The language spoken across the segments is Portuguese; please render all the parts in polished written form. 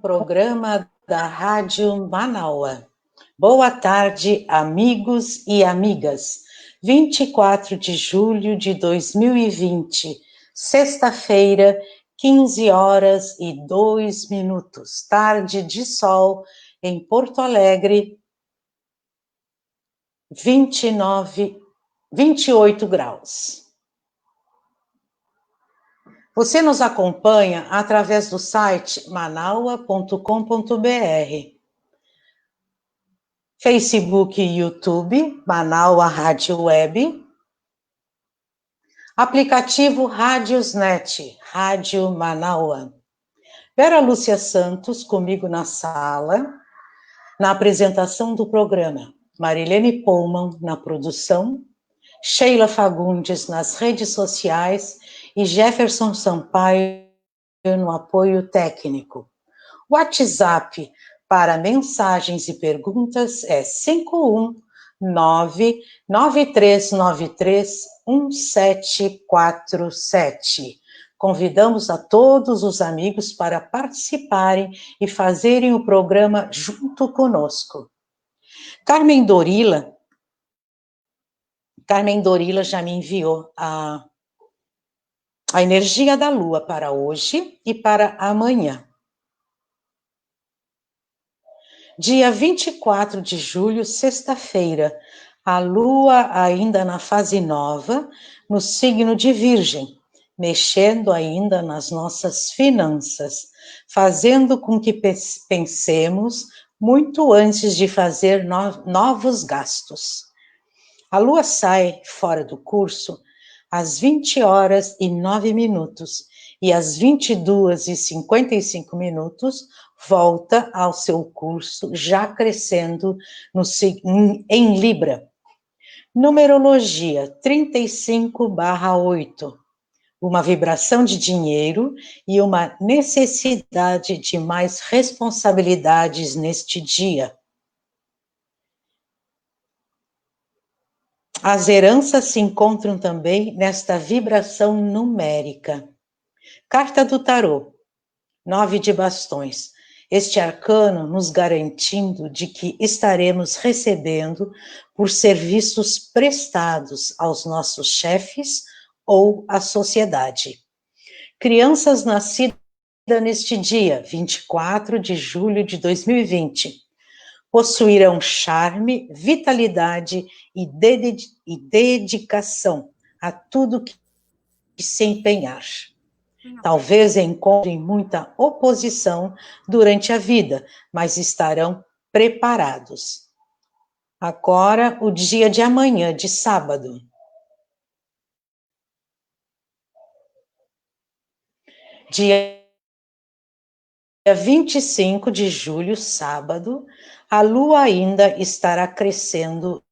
programa da Rádio Manaua. Boa tarde, amigos e amigas. 24 de julho de 2020, sexta-feira, 15 horas e 2 minutos, tarde de sol em Porto Alegre, 28 graus. Você nos acompanha através do site manaua.com.br, Facebook e YouTube, Manaua Rádio Web, aplicativo Rádiosnet, Rádio Manaua. Vera Lúcia Santos, comigo na sala, na apresentação do programa. Marilene Pullman na produção, Sheila Fagundes nas redes sociais e Jefferson Sampaio no apoio técnico. O WhatsApp para mensagens e perguntas é 519-9393-1747. Convidamos a todos os amigos para participarem e fazerem o programa junto conosco. Carmen Dorila já me enviou a energia da Lua para hoje e para amanhã. Dia 24 de julho, sexta-feira, a Lua ainda na fase nova, no signo de Virgem, mexendo ainda nas nossas finanças, fazendo com que pensemos muito antes de fazer novos gastos. A Lua sai fora do curso às 20 horas e 9 minutos e às 22h55 volta ao seu curso, já crescendo em Libra. Numerologia 35/8. Uma vibração de dinheiro e uma necessidade de mais responsabilidades neste dia. As heranças se encontram também nesta vibração numérica. Carta do tarô, 9 de bastões. Este arcano nos garantindo de que estaremos recebendo por serviços prestados aos nossos chefes ou à sociedade. Crianças nascidas neste dia, 24 de julho de 2020, possuirão charme, vitalidade e dedicação a tudo que se empenhar. Talvez encontrem muita oposição durante a vida, mas estarão preparados. Agora, o dia de amanhã, de sábado. Dia 25 de julho, sábado, a Lua ainda estará crescendo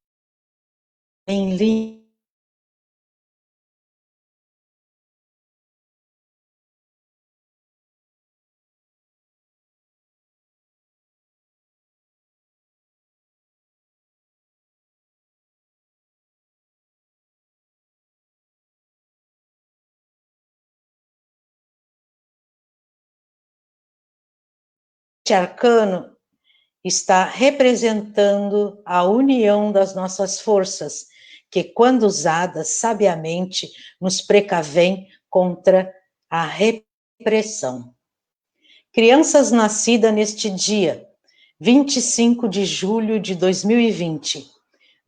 em Libra. Este arcano está representando a união das nossas forças, que, quando usadas sabiamente, nos precavém contra a repressão. Crianças nascidas neste dia, 25 de julho de 2020,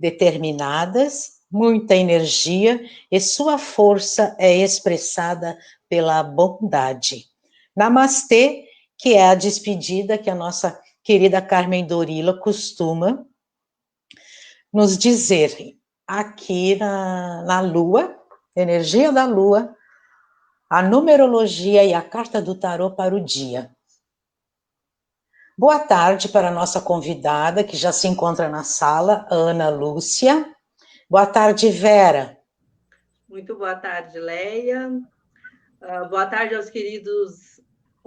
determinadas, muita energia e sua força é expressada pela bondade. Namastê, que é a despedida que a nossa querida Carmen Dorila costuma nos dizer aqui na Lua, energia da Lua, a numerologia e a carta do tarô para o dia. Boa tarde para a nossa convidada, que já se encontra na sala, Ana Lúcia. Boa tarde, Vera. Muito boa tarde, Leia. Boa tarde aos queridos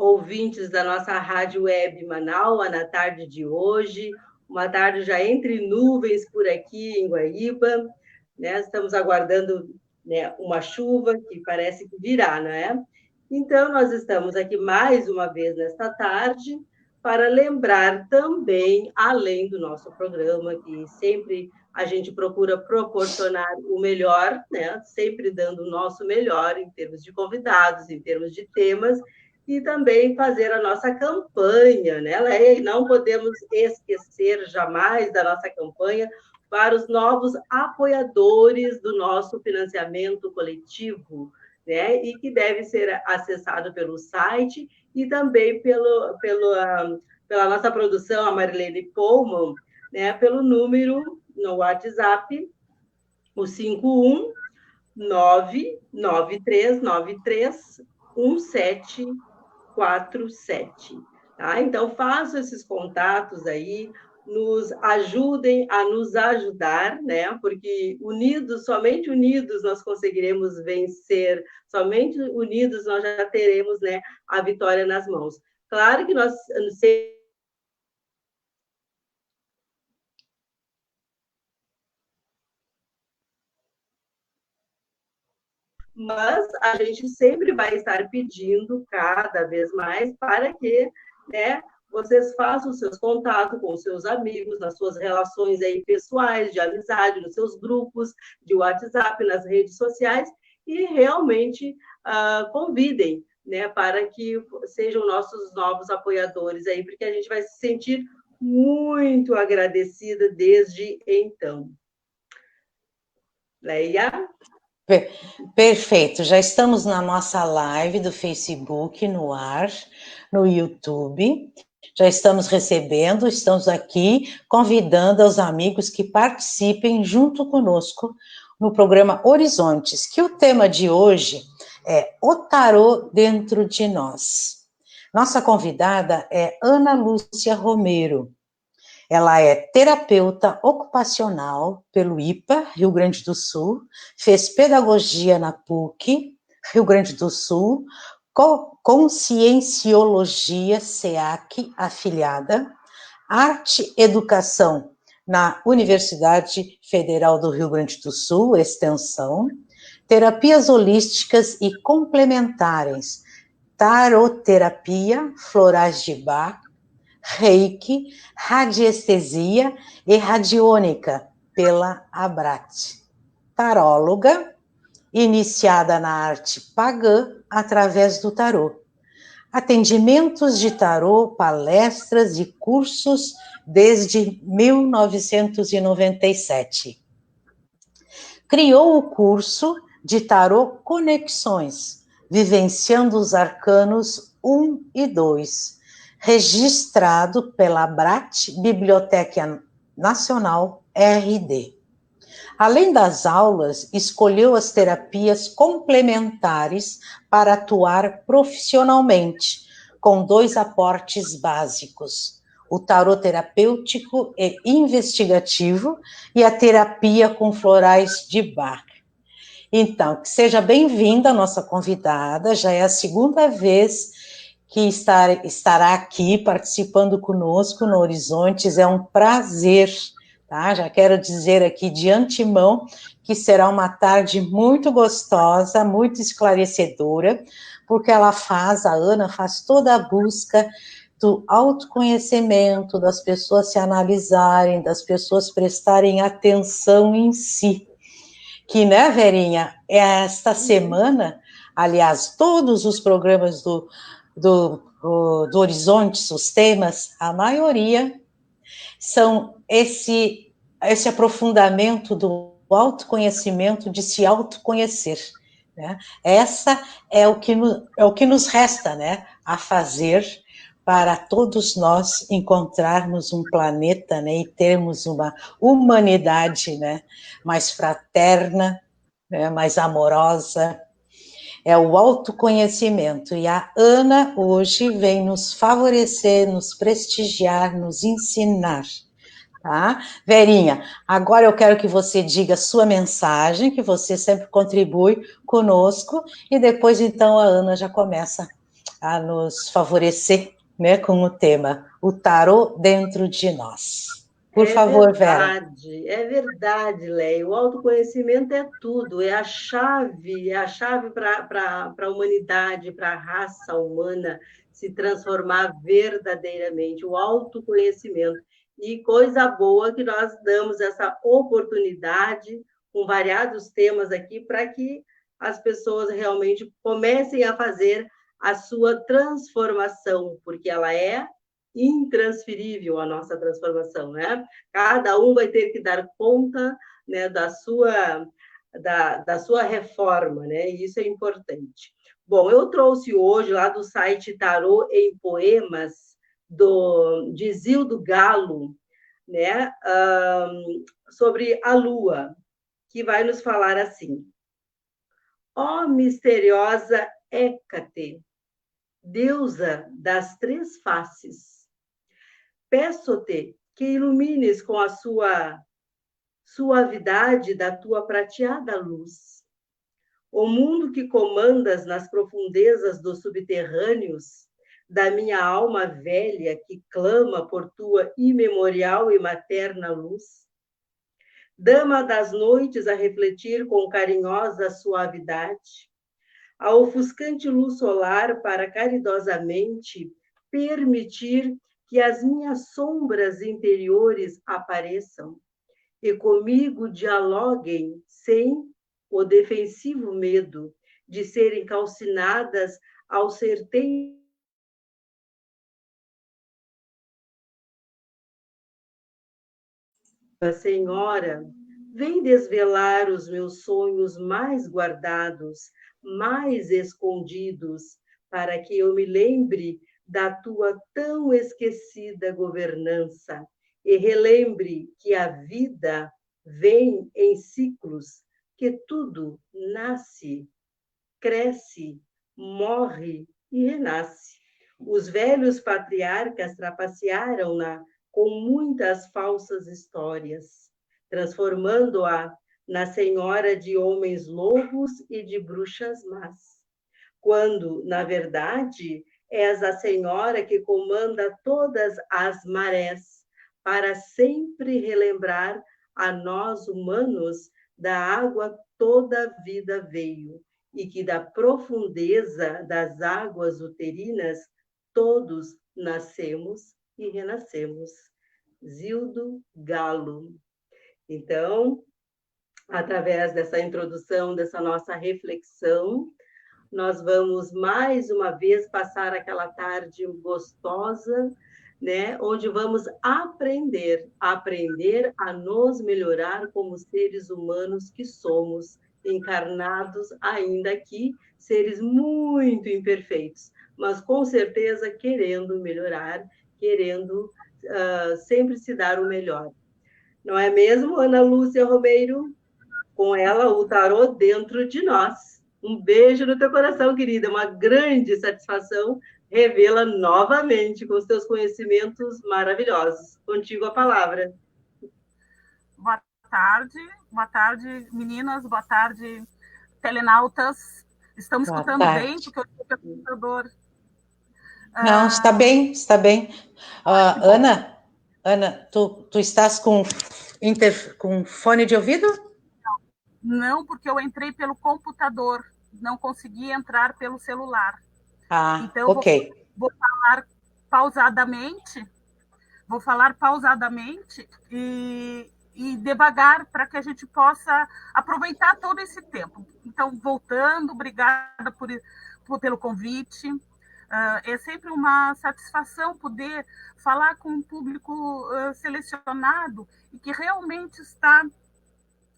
ouvintes da nossa Rádio Web Manaua, na tarde de hoje. Uma tarde já entre nuvens por aqui em Guaíba, né? Estamos aguardando, né, uma chuva que parece que virá, não é? Então, nós estamos aqui mais uma vez nesta tarde para lembrar também, além do nosso programa, que sempre a gente procura proporcionar o melhor, né? Sempre dando o nosso melhor em termos de convidados, em termos de temas, e também fazer a nossa campanha, né, Leia? E não podemos esquecer jamais da nossa campanha para os novos apoiadores do nosso financiamento coletivo, né? E que deve ser acessado pelo site e também pela nossa produção, a Marilene Pullman, né? Pelo número no WhatsApp, o 51993931747. Tá? Então, façam esses contatos aí, nos ajudem a nos ajudar, né? Porque unidos, somente unidos nós conseguiremos vencer, somente unidos nós já teremos, né, a vitória nas mãos. Claro que nós mas a gente sempre vai estar pedindo cada vez mais para que, né, vocês façam os seus contatos com os seus amigos, nas suas relações aí pessoais, de amizade, nos seus grupos de WhatsApp, nas redes sociais, e realmente convidem, né, para que sejam nossos novos apoiadores aí, porque a gente vai se sentir muito agradecida desde então. Leia? Perfeito, já estamos na nossa live do Facebook no ar, no YouTube. Já estamos recebendo, estamos aqui convidando os amigos que participem junto conosco no programa Horizontes, que o tema de hoje é o tarô dentro de nós. Nossa convidada é Ana Lúcia Romero. Ela é terapeuta ocupacional pelo IPA, Rio Grande do Sul, fez pedagogia na PUC, Rio Grande do Sul, Conscienciologia, SEAC, afiliada, Arte e Educação na Universidade Federal do Rio Grande do Sul, Extensão, terapias holísticas e complementares, taroterapia, florais de Bach, Reiki, radiestesia e radiônica pela Abrat. Taróloga, iniciada na arte pagã através do tarô. Atendimentos de tarô, palestras e cursos desde 1997. Criou o curso de tarô Conexões, vivenciando os arcanos 1 e 2, registrado pela Abrat Biblioteca Nacional RD. Além das aulas, escolheu as terapias complementares para atuar profissionalmente, com 2 aportes básicos: o tarô terapêutico e investigativo e a terapia com florais de Bach. Então, que seja bem-vinda a nossa convidada, já é a segunda vez que estará aqui participando conosco no Horizontes, é um prazer, tá? Já quero dizer aqui de antemão que será uma tarde muito gostosa, muito esclarecedora, porque a Ana faz toda a busca do autoconhecimento, das pessoas se analisarem, das pessoas prestarem atenção em si. Que, né, Verinha, esta semana, aliás, todos os programas do Horizontes, os temas, a maioria são esse aprofundamento do autoconhecimento, de se autoconhecer, né? Essa é o que nos resta, né, a fazer para todos nós encontrarmos um planeta, né, e termos uma humanidade, né, mais fraterna, né, mais amorosa. É o autoconhecimento. E a Ana hoje vem nos favorecer, nos prestigiar, nos ensinar. Tá? Verinha, agora eu quero que você diga a sua mensagem, que você sempre contribui conosco, e depois, então, a Ana já começa a nos favorecer, né, com o tema, o tarô dentro de nós. Por favor, Vera. É verdade, Leia. O autoconhecimento é tudo, é a chave para a humanidade, para a raça humana se transformar verdadeiramente, o autoconhecimento. E coisa boa que nós damos essa oportunidade com variados temas aqui para que as pessoas realmente comecem a fazer a sua transformação, porque ela é intransferível, a nossa transformação, né? Cada um vai ter que dar conta, né, da sua reforma, né? E isso é importante. Bom, eu trouxe hoje lá do site Tarô em Poemas, de Zildo Galo, né? Sobre a Lua, que vai nos falar assim: ó misteriosa Hécate, deusa das três faces, peço-te que ilumines com a sua suavidade da tua prateada luz o mundo que comandas nas profundezas dos subterrâneos, da minha alma velha que clama por tua imemorial e materna luz. Dama das noites a refletir com carinhosa suavidade, a ofuscante luz solar para caridosamente permitir que as minhas sombras interiores apareçam e comigo dialoguem sem o defensivo medo de serem calcinadas ao certeiro. Senhora, vem desvelar os meus sonhos mais guardados, mais escondidos, para que eu me lembre da tua tão esquecida governança e relembre que a vida vem em ciclos, que tudo nasce, cresce, morre e renasce. Os velhos patriarcas trapacearam-na com muitas falsas histórias, transformando-a na senhora de homens lobos e de bruxas más, quando, na verdade, és a senhora que comanda todas as marés, para sempre relembrar a nós humanos da água toda a vida veio, e que da profundeza das águas uterinas todos nascemos e renascemos. Zildo Galo. Então, através dessa introdução, dessa nossa reflexão, nós vamos mais uma vez passar aquela tarde gostosa, né, onde vamos aprender a nos melhorar como seres humanos que somos, encarnados ainda aqui, seres muito imperfeitos, mas com certeza querendo melhorar, querendo sempre se dar o melhor. Não é mesmo, Ana Lúcia Romeiro? Com ela, o tarô dentro de nós. Um beijo no teu coração, querida. Uma grande satisfação revê-la novamente com os teus conhecimentos maravilhosos. Contigo a palavra. Boa tarde, meninas, boa tarde, telenautas. Estamos escutando bem, porque eu estou com o computador. Não, está bem, está bem. Ana, tu estás com fone de ouvido? Não, porque eu entrei pelo computador, não consegui entrar pelo celular. Então, ok. Vou falar pausadamente e devagar para que a gente possa aproveitar todo esse tempo. Então, voltando, obrigada pelo convite. É sempre uma satisfação poder falar com um público selecionado e que realmente está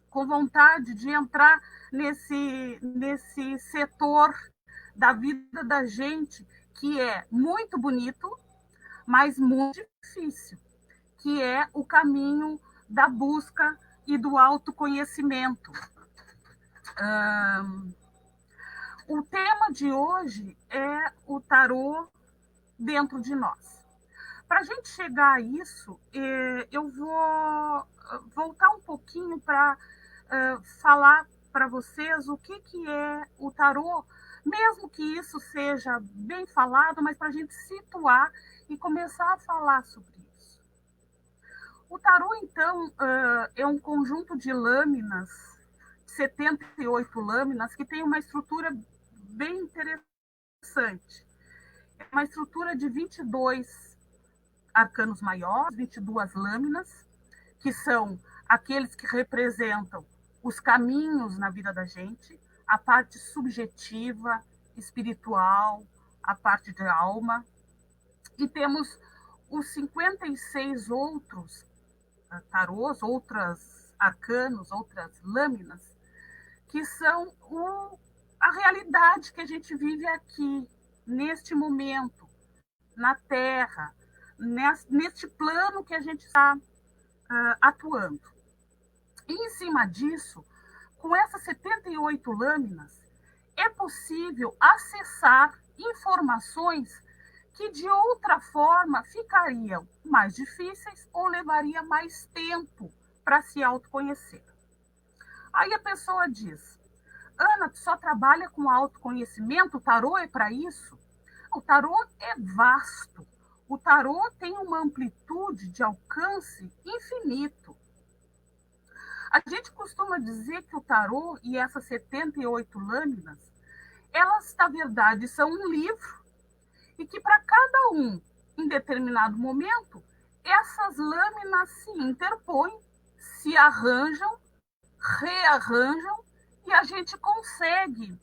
com vontade de entrar nesse setor da vida da gente que é muito bonito, mas muito difícil, que é o caminho da busca e do autoconhecimento. O tema de hoje é o tarô dentro de nós. Para a gente chegar a isso, eu vou voltar um pouquinho para falar para vocês o que é o tarô, mesmo que isso seja bem falado, mas para a gente situar e começar a falar sobre isso. O tarô, então, é um conjunto de lâminas, 78 lâminas, que tem uma estrutura bem interessante. É uma estrutura de 22 arcanos maiores, 22 lâminas, que são aqueles que representam os caminhos na vida da gente, a parte subjetiva, espiritual, a parte de alma. E temos os 56 outros tarôs, outros arcanos, outras lâminas, que são a realidade que a gente vive aqui, neste momento, na Terra, neste plano que a gente está atuando. E em cima disso, com essas 78 lâminas, é possível acessar informações que de outra forma ficariam mais difíceis ou levaria mais tempo para se autoconhecer. Aí a pessoa diz: Ana, tu só trabalha com autoconhecimento? O tarô é para isso? O tarô é vasto. O tarô tem uma amplitude de alcance infinito. A gente costuma dizer que o tarô e essas 78 lâminas, elas, na verdade, são um livro e que para cada um, em determinado momento, essas lâminas se interpõem, se arranjam, rearranjam e a gente consegue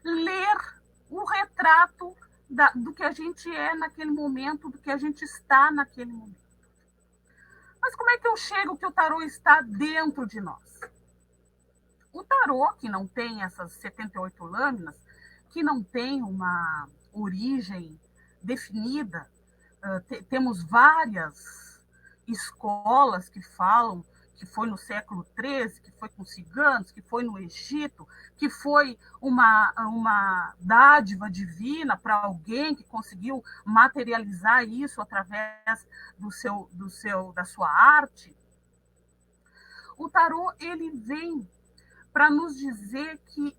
ler o retrato do que a gente é naquele momento, do que a gente está naquele momento. Mas como é que eu chego que o tarô está dentro de nós? O tarô, que não tem essas 78 lâminas, que não tem uma origem definida, temos várias escolas que falam que foi no século XIII, que foi com ciganos, que foi no Egito, que foi uma dádiva divina para alguém que conseguiu materializar isso através da sua arte. O tarô, ele vem para nos dizer que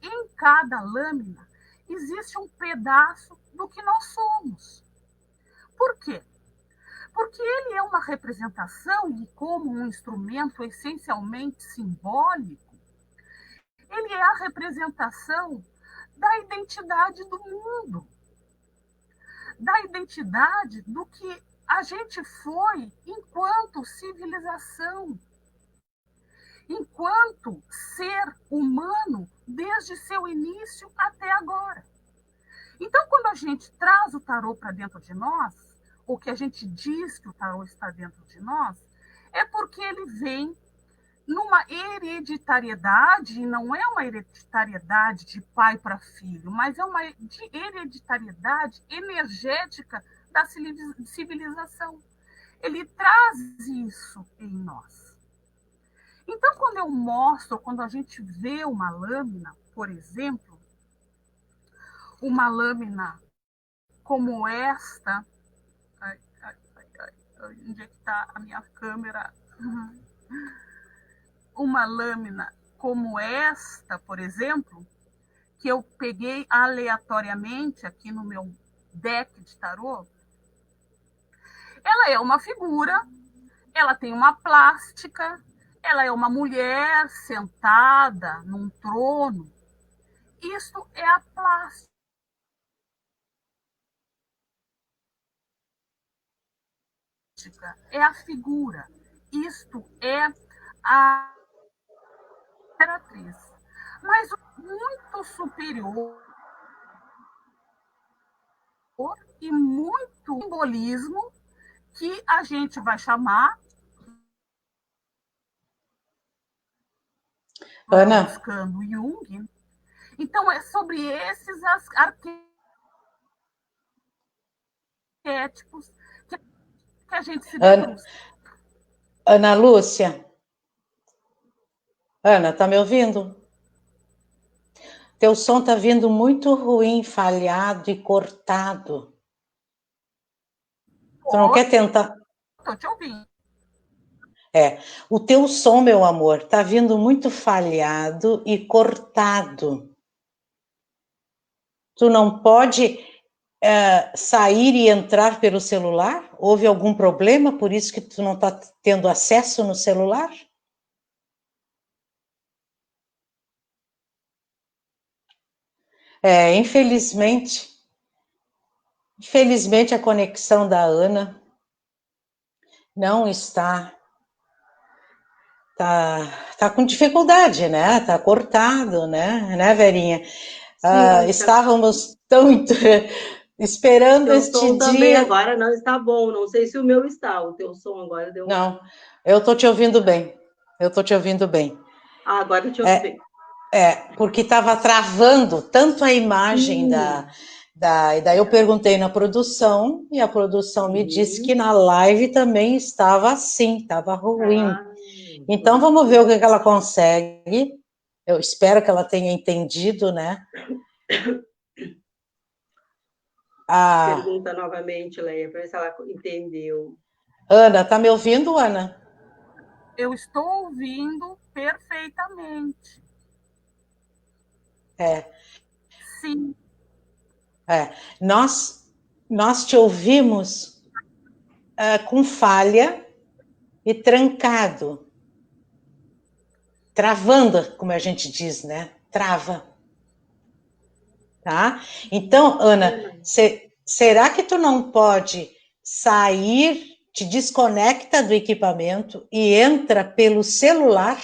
em cada lâmina, existe um pedaço do que nós somos. Por quê? Porque ele é uma representação e como um instrumento essencialmente simbólico, ele é a representação da identidade do mundo, da identidade do que a gente foi enquanto civilização, enquanto ser humano desde seu início até agora. Então, quando a gente traz o tarô para dentro de nós, ou que a gente diz que o tarô está dentro de nós, é porque ele vem numa hereditariedade, e não é uma hereditariedade de pai para filho, mas é uma hereditariedade energética da civilização. Ele traz isso em nós. Então, quando a gente vê uma lâmina, por exemplo, uma lâmina como esta, onde é que está a minha câmera? Uma lâmina como esta, por exemplo, que eu peguei aleatoriamente aqui no meu deck de tarô, ela é uma figura, ela tem uma plástica, ela é uma mulher sentada num trono. Isto é a plástica. É a figura. Isto é a imperatriz. Mas muito superior e muito simbolismo que a gente vai chamar, Ana, buscando Jung. Então, é sobre esses arquétipos que a gente se debruça. Ana Lúcia? Ana, tá me ouvindo? Teu som tá vindo muito ruim, falhado e cortado. Tu não quer tentar? Tô te ouvindo. O teu som, meu amor, tá vindo muito falhado e cortado. Tu não pode sair e entrar pelo celular? Houve algum problema, por isso que tu não tá tendo acesso no celular? Infelizmente, Infelizmente, a conexão da Ana não está... Tá com dificuldade, né? Tá cortado, né, Verinha? Sim, estávamos tão esperando teu este som também dia. agora não está bom. Não sei se o meu está. O teu som agora deu. Não, eu estou te ouvindo bem. Eu estou te ouvindo bem. Ah, agora eu te ouvi bem. Porque estava travando tanto a imagem e daí eu perguntei na produção, e a produção me disse que na live também estava assim, estava ruim. Então vamos ver o que ela consegue. Eu espero que ela tenha entendido, né? Pergunta novamente, Leia, para ver se ela entendeu. Ana, tá me ouvindo, Ana? Eu estou ouvindo perfeitamente. Sim. Nós te ouvimos com falha e trancado. Travando, como a gente diz, né? Trava. Tá? Então, Ana, será que tu não pode sair, te desconecta do equipamento e entra pelo celular?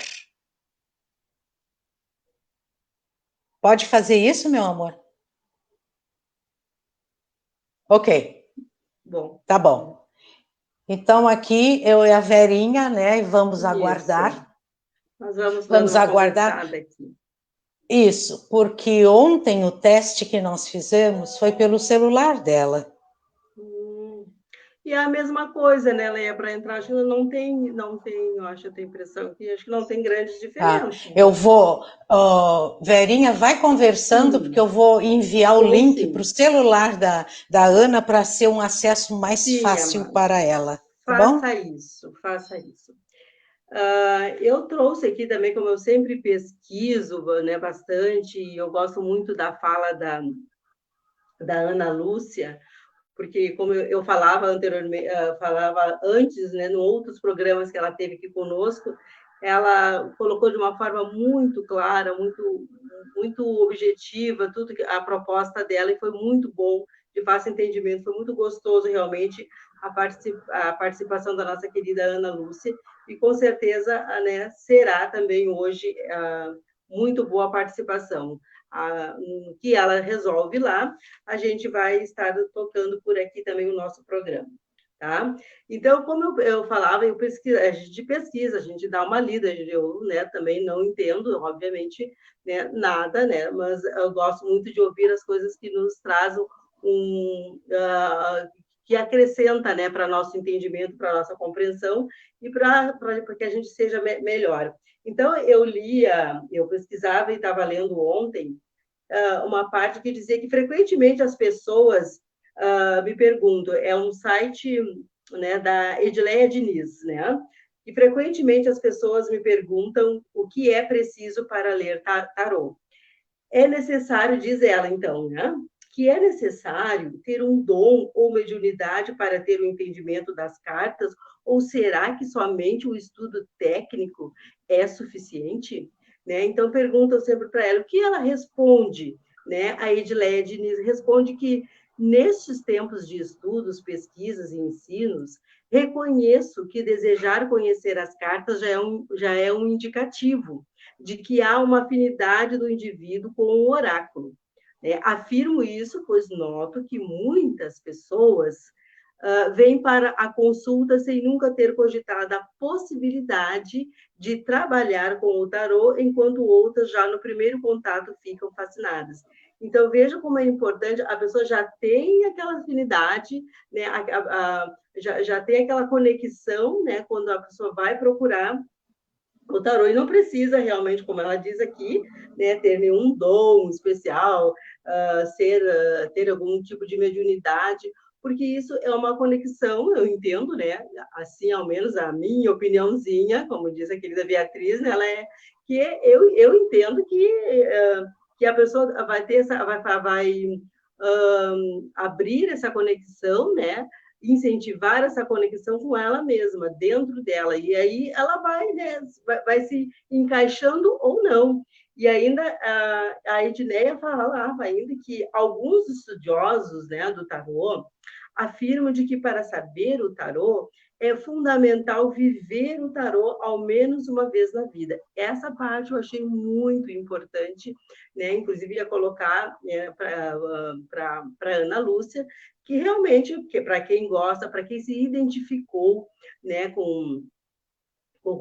Pode fazer isso, meu amor? Ok. Bom. Tá bom. Então, aqui eu e a Verinha, né? Vamos aguardar. Nós vamos aguardar aqui. Isso, porque ontem o teste que nós fizemos foi pelo celular dela. E é a mesma coisa, né, Leia? Para entrar, acho que não tem, eu acho, eu tenho a impressão que acho que não tem grandes diferenças. Eu vou, Verinha, vai conversando, porque eu vou enviar o link para o celular da Ana para ser um acesso mais fácil amada, para ela. Tá bom? Faça isso. Eu trouxe aqui também, como eu sempre pesquiso, né, bastante, e eu gosto muito da fala da Ana Lúcia, porque como eu falava anteriormente, falava antes, né, em outros programas que ela teve aqui conosco, ela colocou de uma forma muito clara, muito objetiva, tudo a proposta dela, e foi muito bom, de fácil entendimento, foi muito gostoso realmente a participação da nossa querida Ana Lúcia, e com certeza, né, será também hoje muito boa a participação. No que ela resolve lá, a gente vai estar tocando por aqui também o nosso programa. Tá? Então, como eu falava, a gente pesquisa, a gente dá uma lida, eu, né, também não entendo, obviamente, né, nada, né, mas eu gosto muito de ouvir as coisas que nos trazem que acrescenta, né, para nosso entendimento, para nossa compreensão e para que a gente seja melhor. Então, eu pesquisava e estava lendo ontem uma parte que dizia que frequentemente as pessoas me perguntam, é um site, né, da Edileia Diniz, né? E frequentemente as pessoas me perguntam o que é preciso para ler tarô. É necessário, diz ela então, né? Que é necessário ter um dom ou mediunidade para ter o entendimento das cartas, ou será que somente o estudo técnico é suficiente? Né? Então, perguntam sempre para ela, o que ela responde? Né? A Edileia Diniz responde que, nestes tempos de estudos, pesquisas e ensinos, reconheço que desejar conhecer as cartas já é um indicativo de que há uma afinidade do indivíduo com o oráculo. Afirmo isso, pois noto que muitas pessoas vêm para a consulta sem nunca ter cogitado a possibilidade de trabalhar com o tarô, enquanto outras já no primeiro contato ficam fascinadas. Então, veja como é importante, a pessoa já tem aquela afinidade, né, já tem aquela conexão, né, quando a pessoa vai procurar o tarô, e não precisa realmente, como ela diz aqui, né, ter nenhum dom especial, ter algum tipo de mediunidade, porque isso é uma conexão, eu entendo, né, assim, ao menos a minha opiniãozinha, como diz a querida Beatriz, né, ela é que eu entendo que a pessoa vai ter vai abrir essa conexão, né, incentivar essa conexão com ela mesma, dentro dela, e aí ela vai, né, vai se encaixando ou não. E ainda a Edneia falava ainda que alguns estudiosos, né, do tarô afirmam de que para saber o tarô é fundamental viver o tarô ao menos uma vez na vida. Essa parte eu achei muito importante, né? Inclusive ia colocar, né, para Ana Lúcia, que realmente, para quem gosta, para quem se identificou, né, com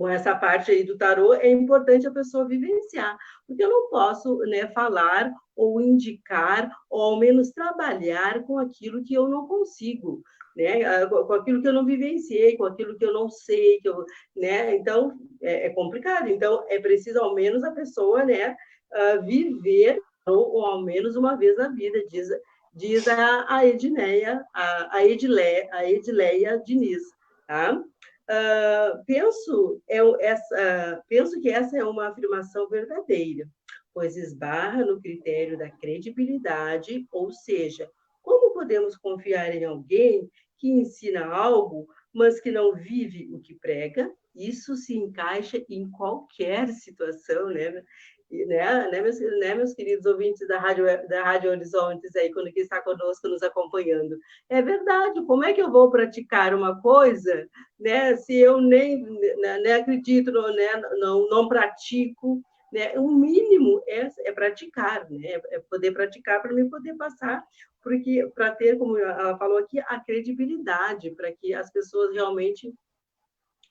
essa parte aí do tarô, é importante a pessoa vivenciar, porque eu não posso, né, falar ou indicar, ou ao menos trabalhar com aquilo que eu não consigo, né, com aquilo que eu não vivenciei, com aquilo que eu não sei, né, então é complicado. Então é preciso ao menos a pessoa, né, viver ou ao menos uma vez na vida, diz a Edneia, a Edileia Diniz, tá? Penso que essa é uma afirmação verdadeira, pois esbarra no critério da credibilidade, ou seja, como podemos confiar em alguém que ensina algo, mas que não vive o que prega? Isso se encaixa em qualquer situação, né? Meus queridos ouvintes da Rádio Horizontes, aí, quando que está conosco, nos acompanhando. É verdade, como é que eu vou praticar uma coisa, né, se eu nem acredito, não pratico, né? O mínimo é praticar, né? É poder praticar para mim poder passar, porque para ter, como ela falou aqui, a credibilidade, para que as pessoas realmente,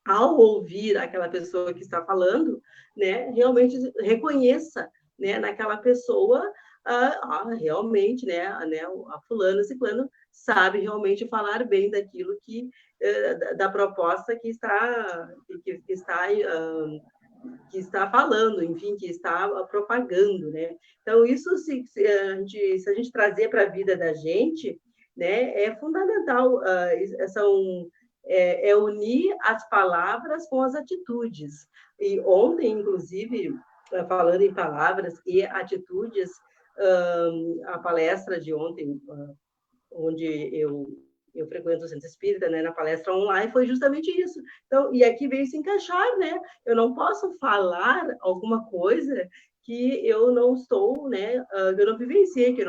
ao ouvir aquela pessoa que está falando, né, realmente reconheça, né, naquela pessoa, realmente, né, a fulano, ciclano, sabe realmente falar bem daquilo da proposta que está falando, enfim, que está propagando, né? Então, isso, se a gente trazer para a vida da gente, né, é fundamental. É unir as palavras com as atitudes. E ontem, inclusive, falando em palavras e atitudes, a palestra de ontem, onde eu frequento o Centro Espírita, né, na palestra online, foi justamente isso. Então, e aqui veio se encaixar, né? Eu não posso falar alguma coisa que eu não estou, né, que eu não vivenciei, que eu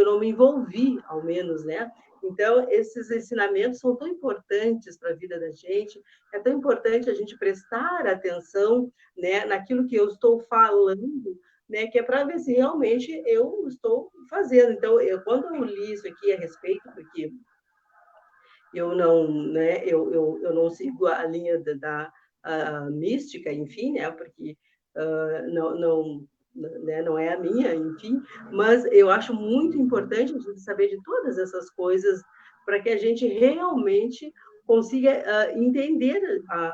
não me envolvi, ao menos, né? Então, esses ensinamentos são tão importantes para a vida da gente, é tão importante a gente prestar atenção, né, naquilo que eu estou falando, né, que é para ver se realmente eu estou fazendo. Então, quando eu li isso aqui a respeito, porque eu não, né, eu não sigo a linha da mística, enfim, né, porque não é a minha, enfim, mas eu acho muito importante a gente saber de todas essas coisas para que a gente realmente consiga entender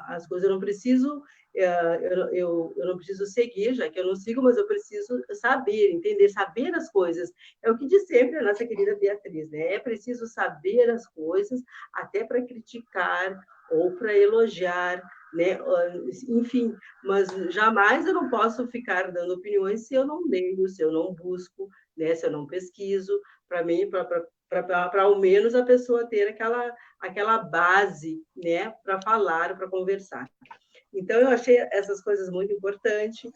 as coisas. Eu não preciso eu não preciso seguir, já que eu não sigo, mas eu preciso saber, entender, saber as coisas. É o que diz sempre a nossa querida Beatriz, né? É preciso saber as coisas até para criticar ou para elogiar, né? Enfim, mas jamais eu não posso ficar dando opiniões se eu não leio, se eu não busco, né? Se eu não pesquiso, para mim, para ao menos a pessoa ter aquela base, né? Para falar, para conversar. Então, eu achei essas coisas muito importantes.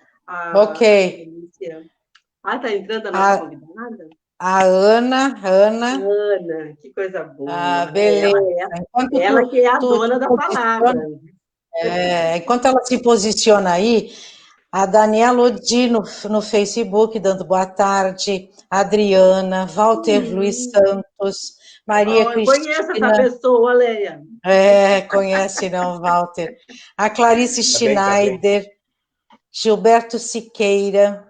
Ok. Está entrando a nossa convidada? A Ana. Ana, que coisa boa. Beleza. Ela que é a dona da palavra. Enquanto ela se posiciona aí, a Daniela Odi no Facebook, dando boa tarde, a Adriana, Walter Luiz Santos, Maria Cristina. Eu conheço essa pessoa, Leia. Conhece não, Walter. A Clarice Schneider, Gilberto Siqueira,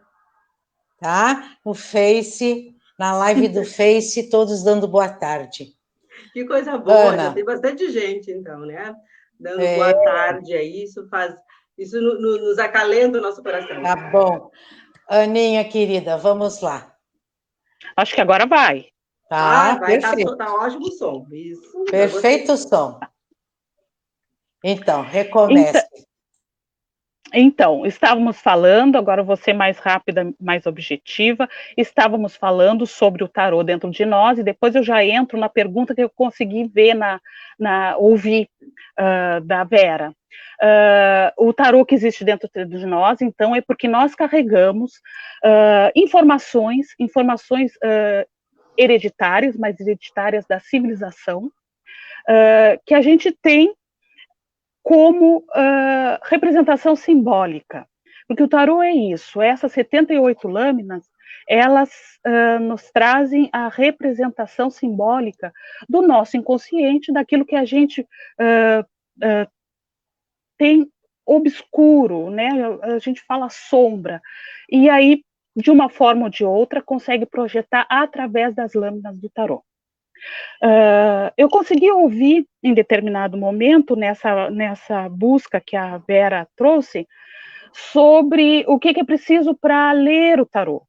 tá? No Face, na live do Face, todos dando boa tarde. Que coisa boa, Ana. Já tem bastante gente, então, né? Dando boa tarde aí, isso nos acalenta o nosso coração. Tá bom. Aninha, querida, vamos lá. Acho que agora vai. Tá, perfeito. Tá ótimo o som. Isso. Perfeito o som. Então, recomece. Então, estávamos falando, agora eu vou ser mais rápida, mais objetiva, estávamos falando sobre o tarô dentro de nós, e depois eu já entro na pergunta que eu consegui ver, ouvir da Vera. O tarô que existe dentro de nós, então, é porque nós carregamos informações hereditárias, mas hereditárias da civilização, que a gente tem como representação simbólica, porque o tarô é isso, essas 78 lâminas, elas nos trazem a representação simbólica do nosso inconsciente, daquilo que a gente tem obscuro, né? A gente fala sombra, e aí, de uma forma ou de outra, consegue projetar através das lâminas do tarô. Eu consegui ouvir em determinado momento, nessa busca que a Vera trouxe, sobre o que é preciso para ler o tarô.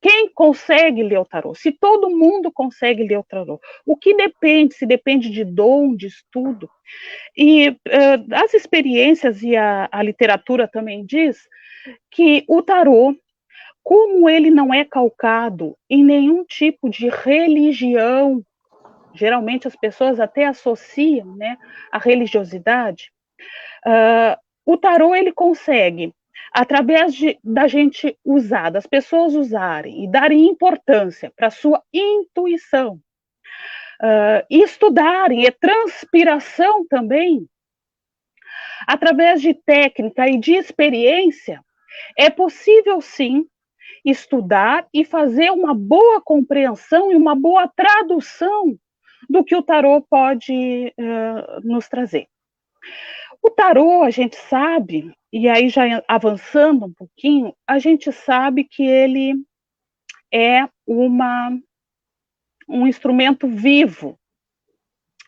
Quem consegue ler o tarô? Se todo mundo consegue ler o tarô, o que depende? Se depende de dom, de estudo. E as experiências e a literatura também diz que o tarô, como ele não é calcado em nenhum tipo de religião, geralmente as pessoas até associam, né, a religiosidade, o tarô ele consegue, através da gente usar, das pessoas usarem e darem importância para a sua intuição, e estudarem, é transpiração também, através de técnica e de experiência, é possível sim estudar e fazer uma boa compreensão e uma boa tradução do que o tarô pode nos trazer. O tarô, a gente sabe, e aí já avançando um pouquinho, a gente sabe que ele é um instrumento vivo.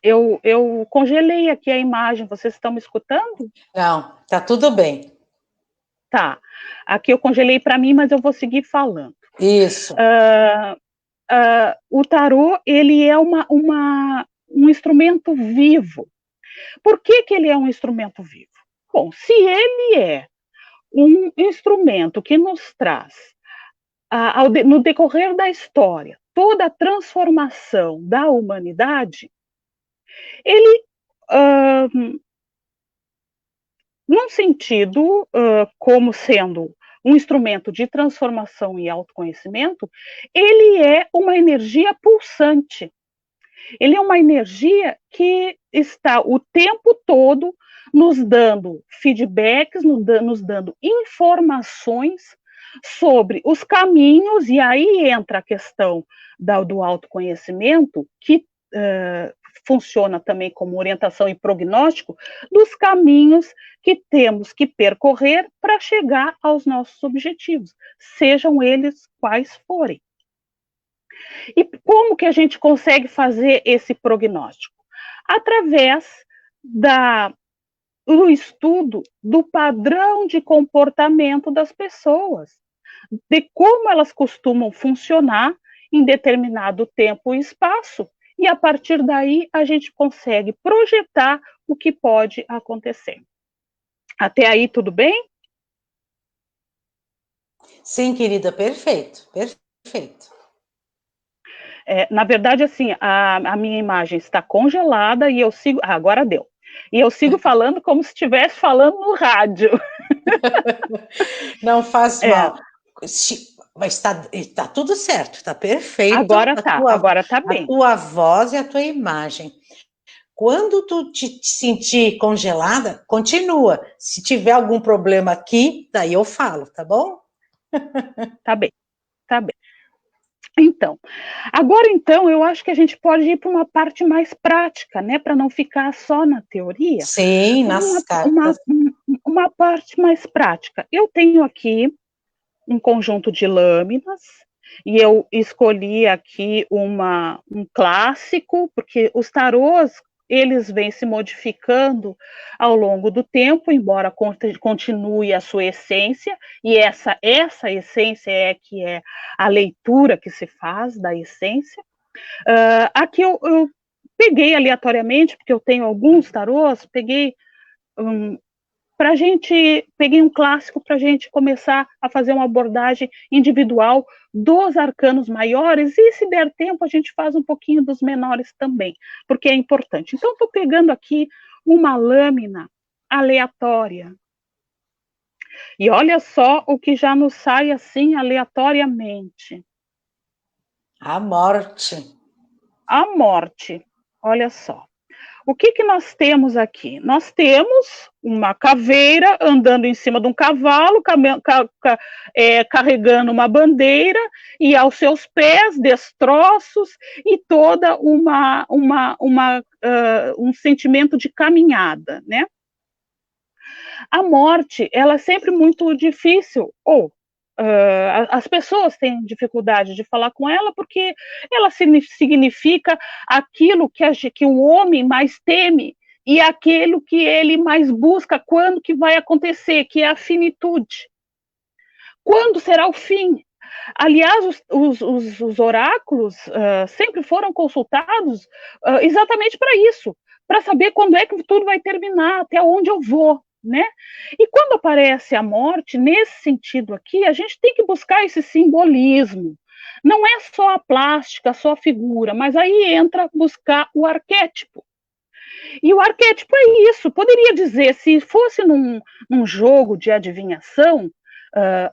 Eu congelei aqui a imagem, vocês estão me escutando? Não, tá tudo bem. Tá, aqui eu congelei para mim, mas eu vou seguir falando. Isso. O tarô, ele é um instrumento vivo. Por que ele é um instrumento vivo? Bom, se ele é um instrumento que nos traz, no decorrer da história, toda a transformação da humanidade, ele, num sentido, como sendo um instrumento de transformação e autoconhecimento, ele é uma energia pulsante. Ele é uma energia que está o tempo todo nos dando feedbacks, nos dando informações sobre os caminhos, e aí entra a questão do autoconhecimento, que funciona também como orientação e prognóstico dos caminhos que temos que percorrer para chegar aos nossos objetivos, sejam eles quais forem. E como que a gente consegue fazer esse prognóstico? Através do estudo do padrão de comportamento das pessoas, de como elas costumam funcionar em determinado tempo e espaço, e a partir daí a gente consegue projetar o que pode acontecer. Até aí, tudo bem? Sim, querida, perfeito, perfeito. Na verdade, assim, a minha imagem está congelada e eu sigo... agora deu. E eu sigo falando como se estivesse falando no rádio. Não faz mal. Mas está tudo certo, está perfeito. Agora tá bem. A tua voz e a tua imagem. Quando tu te sentir congelada, continua. Se tiver algum problema aqui, daí eu falo, tá bom? Tá bem, tá bem. Então, eu acho que a gente pode ir para uma parte mais prática, né, para não ficar só na teoria. Sim, nas cartas. Uma parte mais prática. Eu tenho aqui um conjunto de lâminas, e eu escolhi aqui um clássico, porque os tarôs, eles vêm se modificando ao longo do tempo, embora continue a sua essência, e essa essência é que é a leitura que se faz da essência. Aqui eu peguei aleatoriamente, porque eu tenho alguns tarôs, peguei peguei um clássico para a gente começar a fazer uma abordagem individual dos arcanos maiores, e se der tempo a gente faz um pouquinho dos menores também, porque é importante. Então, estou pegando aqui uma lâmina aleatória. E olha só o que já nos sai assim aleatoriamente. A morte. A morte. Olha só. O que nós temos aqui? Nós temos uma caveira andando em cima de um cavalo, carregando uma bandeira, e aos seus pés destroços e toda um sentimento de caminhada, né? A morte, ela é sempre muito difícil, as pessoas têm dificuldade de falar com ela porque ela significa aquilo que o homem mais teme e aquilo que ele mais busca quando que vai acontecer, que é a finitude. Quando será o fim? Aliás, os oráculos sempre foram consultados exatamente para isso, para saber quando é que tudo vai terminar, até onde eu vou. Né? E quando aparece a morte, nesse sentido aqui, a gente tem que buscar esse simbolismo. Não é só a plástica, só a figura, mas aí entra buscar o arquétipo. E o arquétipo é isso. Poderia dizer, se fosse num jogo de adivinhação,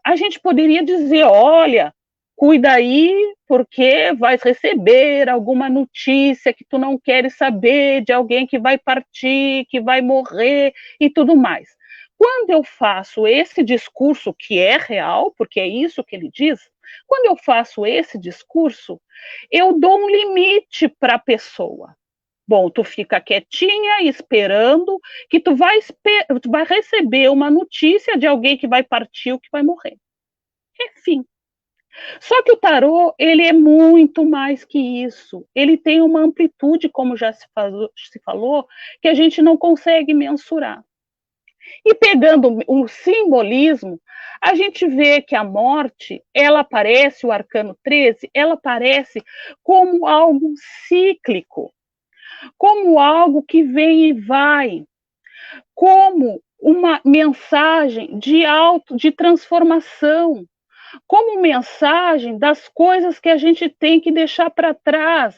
a gente poderia dizer, olha, cuida aí, porque vais receber alguma notícia que tu não queres saber, de alguém que vai partir, que vai morrer e tudo mais. Quando eu faço esse discurso, que é real, porque é isso que ele diz, quando eu faço esse discurso, eu dou um limite para a pessoa. Bom, tu fica quietinha, esperando que tu vai receber uma notícia de alguém que vai partir ou que vai morrer. Enfim. Só que o tarô, ele é muito mais que isso. Ele tem uma amplitude, como já se falou, que a gente não consegue mensurar. E pegando o simbolismo, a gente vê que a morte, ela aparece, o arcano 13, ela aparece como algo cíclico, como algo que vem e vai, como uma mensagem de transformação, como mensagem das coisas que a gente tem que deixar para trás,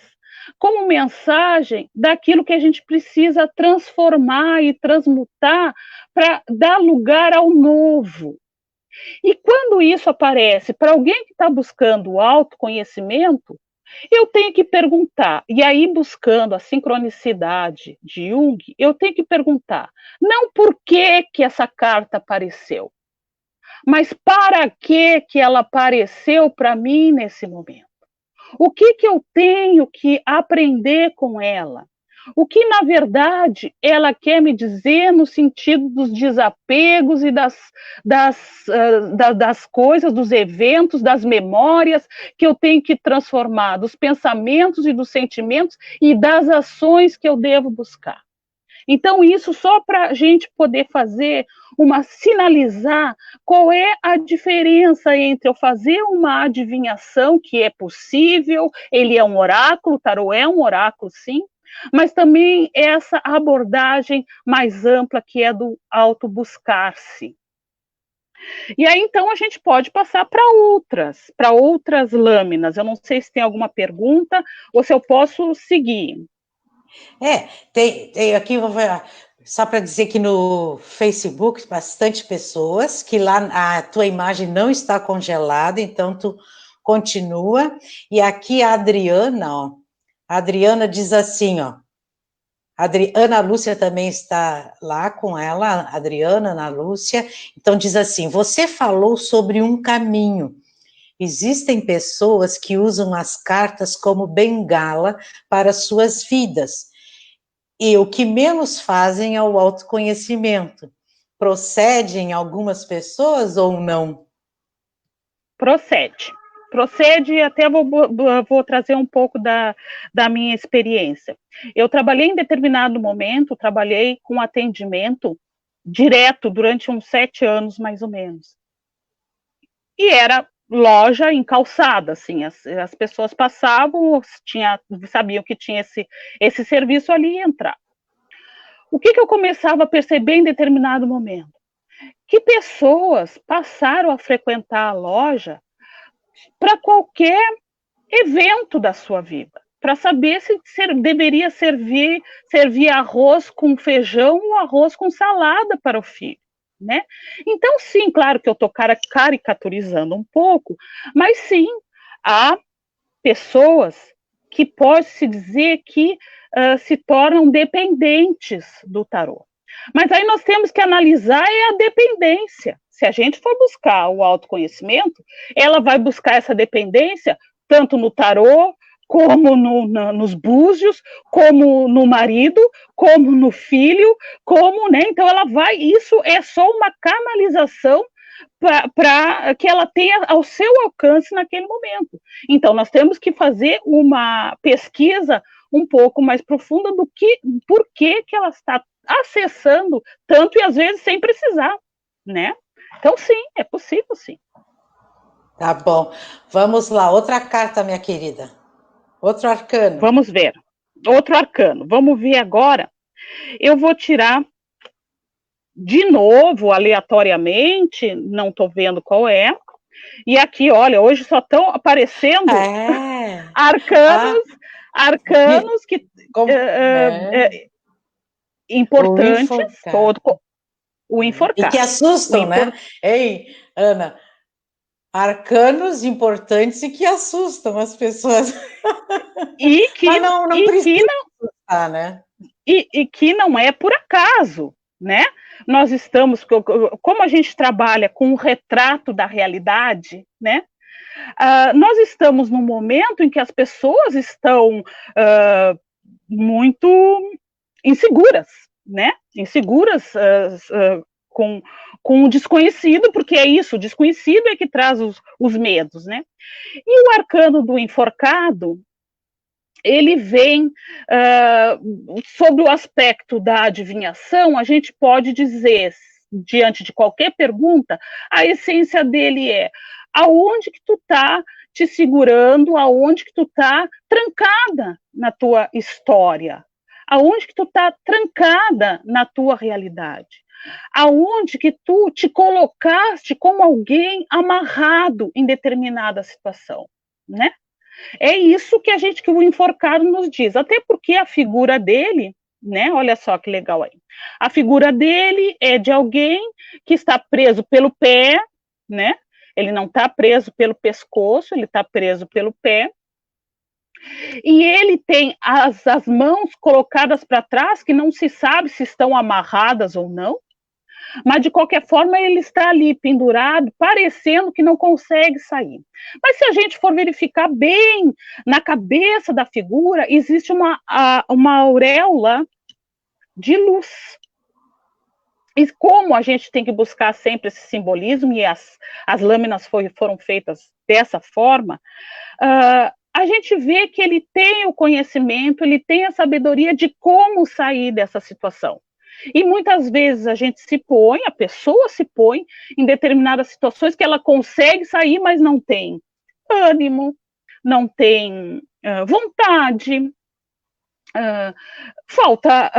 como mensagem daquilo que a gente precisa transformar e transmutar para dar lugar ao novo. E quando isso aparece para alguém que está buscando o autoconhecimento, eu tenho que perguntar, e aí buscando a sincronicidade de Jung, eu tenho que perguntar, não por que essa carta apareceu, mas para que ela apareceu para mim nesse momento? O que eu tenho que aprender com ela? O que, na verdade, ela quer me dizer no sentido dos desapegos e das coisas, dos eventos, das memórias que eu tenho que transformar, dos pensamentos e dos sentimentos e das ações que eu devo buscar. Então, isso só para a gente poder fazer sinalizar qual é a diferença entre eu fazer uma adivinhação, que é possível, ele é um oráculo, o tarô é um oráculo, sim, mas também essa abordagem mais ampla, que é do auto-buscar-se. E aí, então, a gente pode passar para outras lâminas. Eu não sei se tem alguma pergunta ou se eu posso seguir. Tem aqui, só para dizer que no Facebook, bastante pessoas, que lá a tua imagem não está congelada, então tu continua. E aqui a Adriana, a Adriana diz assim, Ana Lúcia também está lá com ela, Adriana, Ana Lúcia, então diz assim, você falou sobre um caminho. Existem pessoas que usam as cartas como bengala para suas vidas. E o que menos fazem é o autoconhecimento. Procede em algumas pessoas ou não? Procede, até vou trazer um pouco da minha experiência. Eu trabalhei em determinado momento, trabalhei com atendimento direto durante uns 7 anos, mais ou menos. E era loja em calçada, assim, as pessoas passavam, sabiam que tinha esse serviço ali e entravam. O que eu começava a perceber em determinado momento? que pessoas passaram a frequentar a loja para qualquer evento da sua vida, para saber se deveria servir arroz com feijão ou arroz com salada para o filho, né? Então, sim, claro que eu estou caricaturizando um pouco, mas sim, há pessoas que pode-se dizer que se tornam dependentes do tarô. Mas aí nós temos que analisar a dependência. Se a gente for buscar o autoconhecimento, ela vai buscar essa dependência tanto no tarô, como nos búzios, como no marido, como no filho, como, né? Então ela vai, isso é só uma canalização para que ela tenha ao seu alcance naquele momento. Então nós temos que fazer uma pesquisa um pouco mais profunda do que, por que ela está acessando tanto e às vezes sem precisar, né? Então sim, é possível sim. Tá bom. Vamos lá, outra carta, minha querida. Outro arcano. Vamos ver. Outro arcano. Vamos ver agora. Eu vou tirar de novo, aleatoriamente, não estou vendo qual é. E aqui, olha, hoje só estão aparecendo arcanos que importantes. O enforcado. E que assustam, né? Ei, Ana, arcanos importantes e que assustam as pessoas. E que mas não precisa assustar, né? E que não é por acaso, né? Nós estamos, como a gente trabalha com o retrato da realidade, né? Nós estamos num momento em que as pessoas estão muito inseguras, né? Inseguras com o desconhecido, porque é isso, o desconhecido é que traz os medos, né? E o arcano do enforcado, ele vem sobre o aspecto da adivinhação, a gente pode dizer, diante de qualquer pergunta, a essência dele é aonde que tu tá te segurando, aonde que tu tá trancada na tua história, aonde que tu tá trancada na tua realidade, aonde que tu te colocaste como alguém amarrado em determinada situação, né? É isso que o enforcado nos diz, até porque a figura dele, né? Olha só que legal aí. A figura dele é de alguém que está preso pelo pé, né? Ele não está preso pelo pescoço, ele está preso pelo pé. E ele tem as mãos colocadas para trás, que não se sabe se estão amarradas ou não, mas de qualquer forma ele está ali pendurado, parecendo que não consegue sair. Mas se a gente for verificar bem na cabeça da figura, existe uma auréola de luz. E como a gente tem que buscar sempre esse simbolismo, e as lâminas foram feitas dessa forma, a gente vê que ele tem o conhecimento, ele tem a sabedoria de como sair dessa situação. E muitas vezes a pessoa se põe em determinadas situações que ela consegue sair, mas não tem ânimo, não tem vontade, falta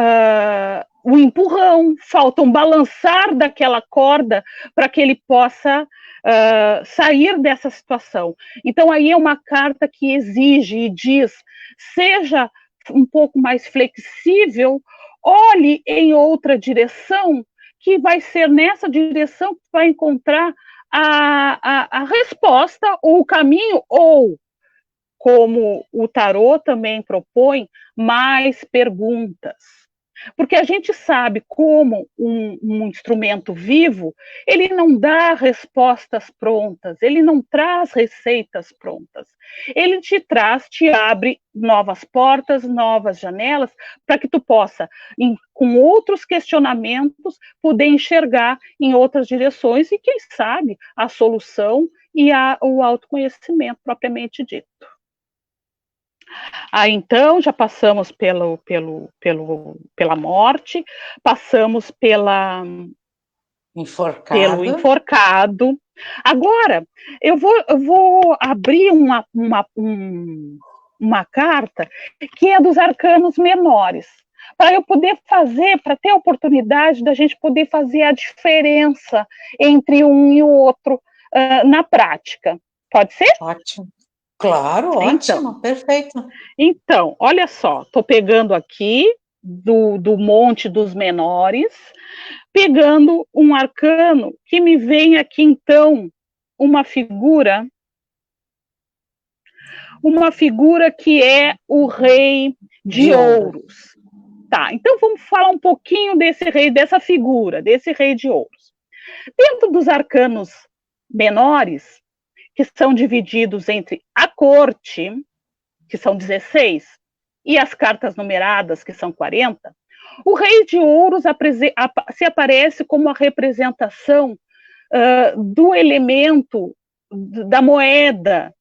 o empurrão, falta um balançar daquela corda para que ele possa sair dessa situação. Então aí é uma carta que exige e diz, seja um pouco mais flexível, olhe em outra direção, que vai ser nessa direção que vai encontrar a resposta, ou o caminho, ou, como o tarô também propõe, mais perguntas. Porque a gente sabe como um instrumento vivo, ele não dá respostas prontas, ele não traz receitas prontas. Ele te abre novas portas, novas janelas, para que tu possa, com outros questionamentos, poder enxergar em outras direções e, quem sabe, a solução e o autoconhecimento propriamente dito. Então, já passamos pela morte, passamos pelo enforcado. Agora, eu vou abrir uma carta que é dos arcanos menores, para eu poder fazer, para ter a oportunidade da gente poder fazer a diferença entre um e o outro na prática. Pode ser? Ótimo. Claro, ótimo, perfeito. Então, olha só, estou pegando aqui do monte dos menores, pegando um arcano que me vem aqui, então, uma figura que é o rei de ouros. Tá, então vamos falar um pouquinho desse rei, dessa figura, desse rei de ouros. Dentro dos arcanos menores, que são divididos entre a corte, que são 16, e as cartas numeradas, que são 40, o rei de ouros se aparece como a representação do elemento da moeda,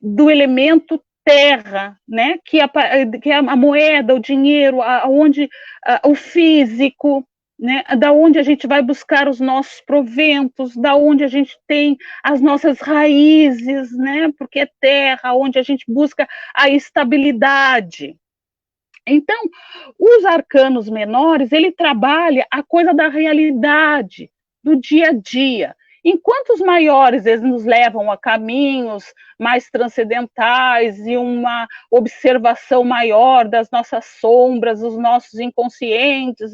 do elemento terra, né? que é a moeda, o dinheiro, o físico, né? Da onde a gente vai buscar os nossos proventos, da onde a gente tem as nossas raízes, né? Porque é terra, onde a gente busca a estabilidade. Então, os arcanos menores, ele trabalha a coisa da realidade, do dia a dia. Enquanto os maiores, eles nos levam a caminhos mais transcendentais e uma observação maior das nossas sombras, dos nossos inconscientes,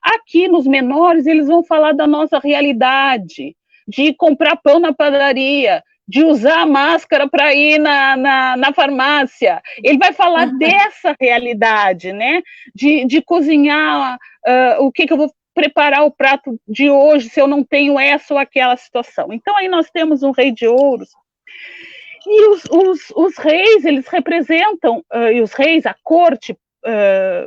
aqui nos menores, eles vão falar da nossa realidade, de comprar pão na padaria, de usar a máscara para ir na farmácia. Ele vai falar dessa realidade, né? De cozinhar, o que eu vou preparar o prato de hoje se eu não tenho essa ou aquela situação. Então, aí nós temos um rei de ouros. E os reis, eles representam, e os reis, a corte,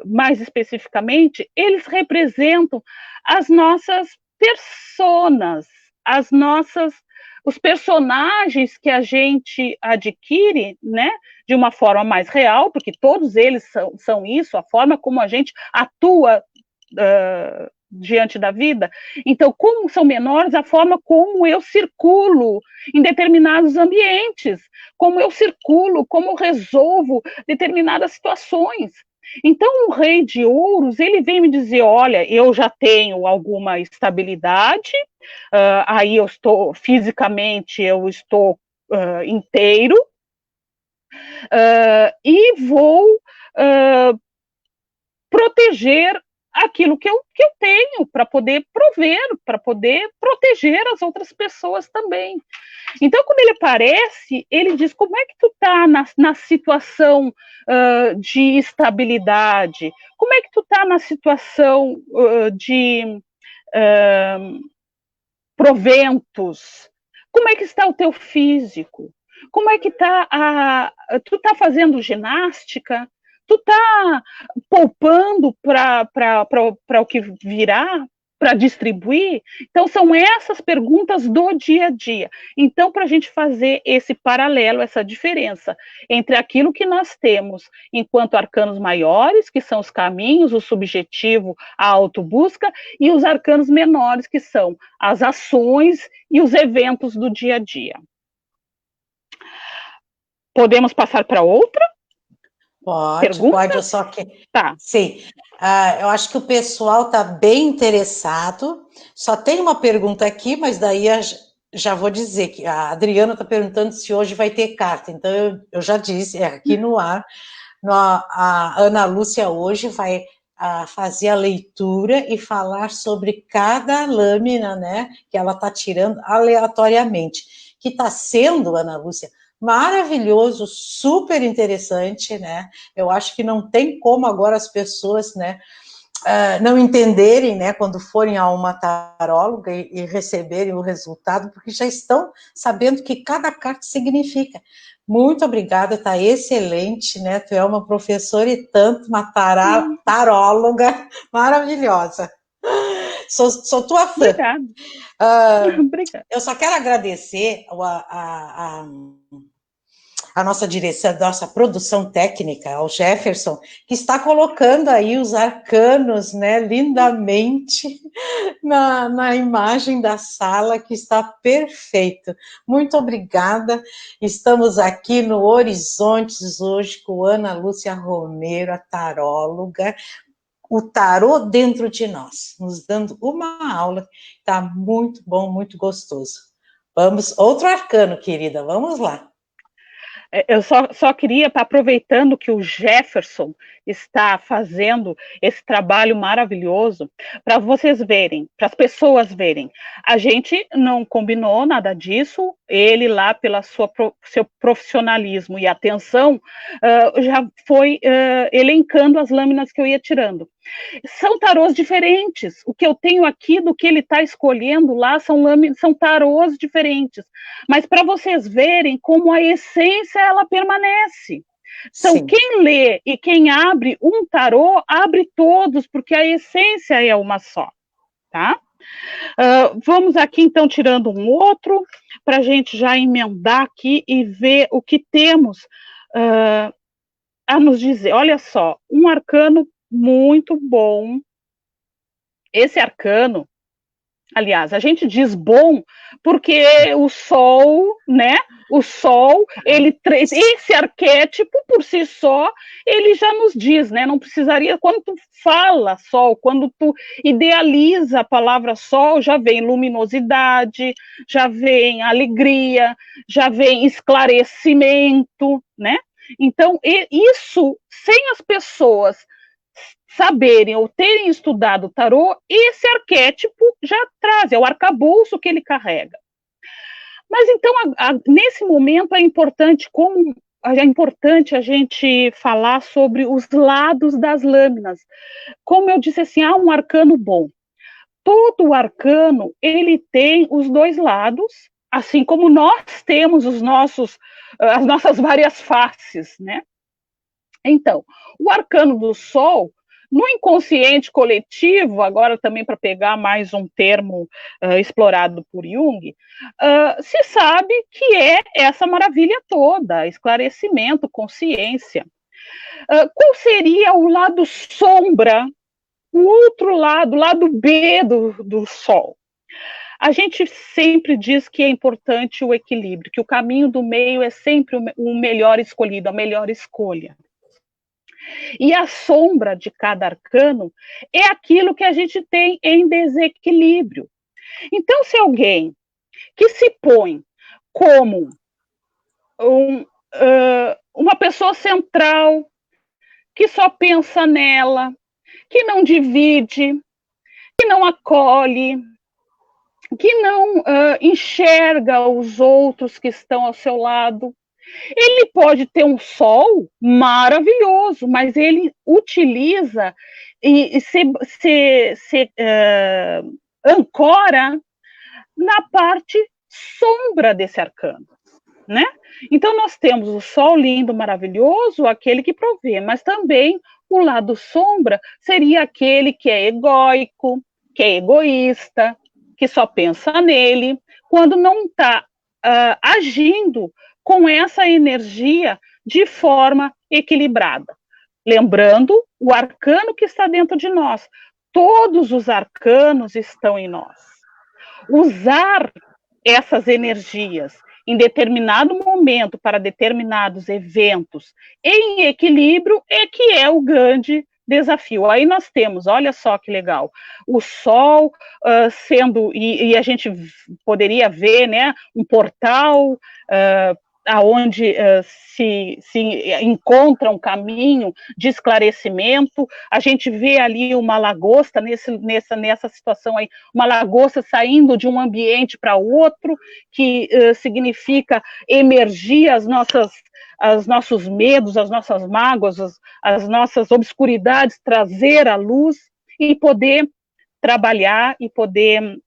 mais especificamente, eles representam as nossas personas, os personagens que a gente adquire, né, de uma forma mais real, porque todos eles são isso, a forma como a gente atua diante da vida. Então, como são menores, a forma como eu circulo em determinados ambientes, como eu circulo, como eu resolvo determinadas situações. Então, o rei de ouros, ele vem me dizer, olha, eu já tenho alguma estabilidade, aí eu estou, fisicamente, eu estou inteiro, e vou proteger aquilo que eu tenho, para poder prover, para poder proteger as outras pessoas também. Então, quando ele aparece, ele diz, como é que tu está na situação de estabilidade? Como é que tu está na situação de proventos? Como é que está o teu físico? Como é que está tu está fazendo ginástica? Tu está poupando para o que virá, para distribuir? Então, são essas perguntas do dia a dia. Então, para a gente fazer esse paralelo, essa diferença entre aquilo que nós temos enquanto arcanos maiores, que são os caminhos, o subjetivo, a autobusca, e os arcanos menores, que são as ações e os eventos do dia a dia. Podemos passar para outra? Pode, eu só que... Tá. Sim, eu acho que o pessoal está bem interessado. Só tem uma pergunta aqui, mas daí já vou dizer que a Adriana está perguntando se hoje vai ter carta. Então, eu já disse, aqui no ar, a Ana Lúcia hoje vai fazer a leitura e falar sobre cada lâmina, né, que ela está tirando aleatoriamente, que está sendo, Ana Lúcia, maravilhoso, super interessante, né? Eu acho que não tem como agora as pessoas, né, não entenderem, né, quando forem a uma taróloga e receberem o resultado, porque já estão sabendo o que cada carta significa. Muito obrigada, tá excelente, né? Tu é uma professora e tanto, uma taróloga maravilhosa. Sou tua fã. Obrigada. Eu só quero agradecer a nossa direção, a nossa produção técnica, ao Jefferson, que está colocando aí os arcanos, né, lindamente na imagem da sala, que está perfeito. Muito obrigada. Estamos aqui no Horizontes hoje com Ana Lúcia Romero, a taróloga, o tarô dentro de nós, nos dando uma aula. Está muito bom, muito gostoso. Vamos, outro arcano, querida, vamos lá. Eu só queria, aproveitando que o Jefferson está fazendo esse trabalho maravilhoso, para vocês verem, para as pessoas verem. A gente não combinou nada disso, ele lá, pelo seu profissionalismo e atenção, já foi elencando as lâminas que eu ia tirando. São tarôs diferentes. O que eu tenho aqui do que ele está escolhendo lá são tarôs diferentes. Mas para vocês verem como a essência ela permanece. Então, sim, quem lê e quem abre um tarô, abre todos, porque a essência é uma só, tá? Vamos aqui, então, tirando um outro, para a gente já emendar aqui e ver o que temos a nos dizer. Olha só, um arcano muito bom. Esse arcano, aliás, a gente diz bom porque o sol, né? O sol, esse arquétipo por si só, ele já nos diz, né? Não precisaria, quando tu fala sol, quando tu idealiza a palavra sol, já vem luminosidade, já vem alegria, já vem esclarecimento, né? Então, isso, sem as pessoas saberem ou terem estudado o tarô, esse arquétipo já traz, é o arcabouço que ele carrega. Mas então, nesse momento, é importante a gente falar sobre os lados das lâminas. Como eu disse assim, há um arcano bom. Todo arcano, ele tem os dois lados, assim como nós temos as nossas várias faces, né? Então, o arcano do sol, no inconsciente coletivo, agora também para pegar mais um termo explorado por Jung, se sabe que é essa maravilha toda, esclarecimento, consciência. Qual seria o lado sombra, o outro lado, o lado B do sol? A gente sempre diz que é importante o equilíbrio, que o caminho do meio é sempre o melhor escolhido, a melhor escolha. E a sombra de cada arcano é aquilo que a gente tem em desequilíbrio. Então, se alguém que se põe como uma pessoa central, que só pensa nela, que não divide, que não acolhe, que não enxerga os outros que estão ao seu lado, ele pode ter um sol maravilhoso, mas ele utiliza e se ancora na parte sombra desse arcano, né? Então, nós temos o sol lindo, maravilhoso, aquele que provê, mas também o lado sombra seria aquele que é egóico, que é egoísta, que só pensa nele, quando não está agindo com essa energia de forma equilibrada. Lembrando o arcano que está dentro de nós. Todos os arcanos estão em nós. Usar essas energias em determinado momento para determinados eventos em equilíbrio é que é o grande desafio. Aí nós temos, olha só que legal, o sol sendo, e a gente poderia ver, né, um portal aonde se encontra um caminho de esclarecimento. A gente vê ali uma lagosta, nessa situação aí, uma lagosta saindo de um ambiente para outro, que significa emergir os nossos medos, as nossas mágoas, as nossas obscuridades, trazer à luz e poder trabalhar e poder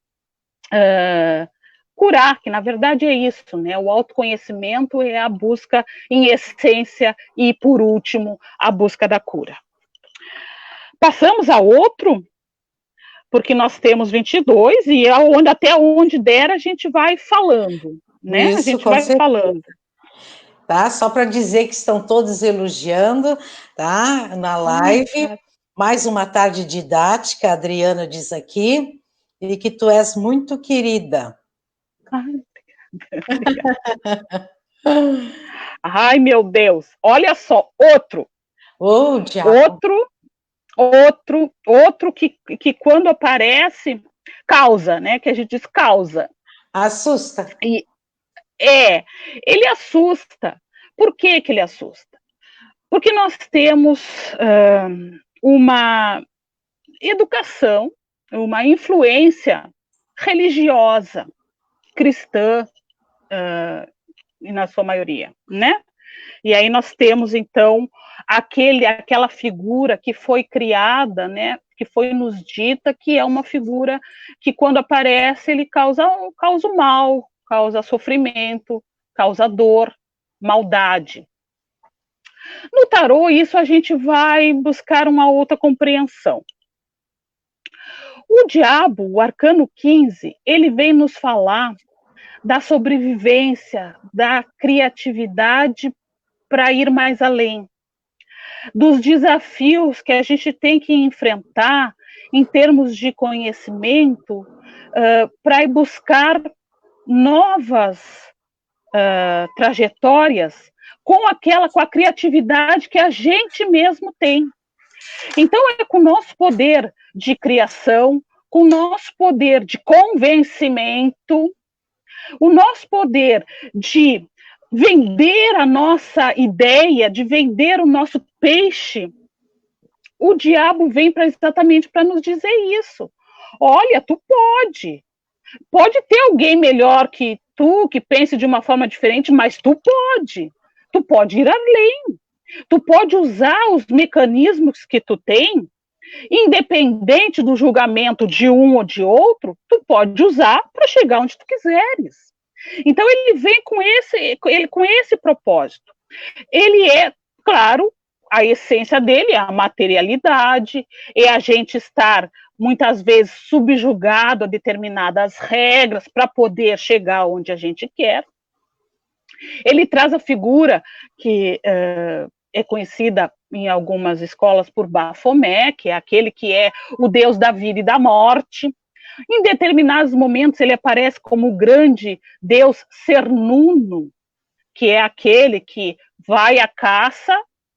curar, que na verdade é isso, né? O autoconhecimento é a busca em essência e, por último, a busca da cura. Passamos a outro, porque nós temos 22 e até onde der a gente vai falando, né? Isso, a gente vai falando. tá? Só para dizer que estão todos elogiando, tá? Na live. Mais uma tarde didática, a Adriana diz aqui, e que tu és muito querida. Obrigada. Ai, meu Deus, olha só, outro que quando aparece, causa, né, que a gente diz causa. Assusta. Ele assusta. Por que ele assusta? Porque nós temos uma educação, uma influência religiosa, cristã, na sua maioria, né? E aí nós temos, então, aquela figura que foi criada, né, que foi nos dita que é uma figura que, quando aparece, ele causa o mal, causa sofrimento, causa dor, maldade. No tarô, isso a gente vai buscar uma outra compreensão. O diabo, o arcano 15, ele vem nos falar da sobrevivência, da criatividade para ir mais além, dos desafios que a gente tem que enfrentar em termos de conhecimento, para ir buscar novas trajetórias com a criatividade que a gente mesmo tem. Então, é com o nosso poder de criação, com o nosso poder de convencimento, o nosso poder de vender a nossa ideia, de vender o nosso peixe, o diabo vem exatamente para nos dizer isso. Olha, tu pode ter alguém melhor que tu, que pense de uma forma diferente, mas tu pode ir além, tu pode usar os mecanismos que tu tem, independente do julgamento de um ou de outro, tu pode usar para chegar onde tu quiseres. Então ele vem com esse propósito. Ele é, claro, a essência dele é a materialidade, é a gente estar muitas vezes subjugado a determinadas regras para poder chegar onde a gente quer. Ele traz a figura que é conhecida em algumas escolas por Baphomet, que é aquele que é o deus da vida e da morte. Em determinados momentos ele aparece como o grande deus Cernunno, que é aquele que vai à caça,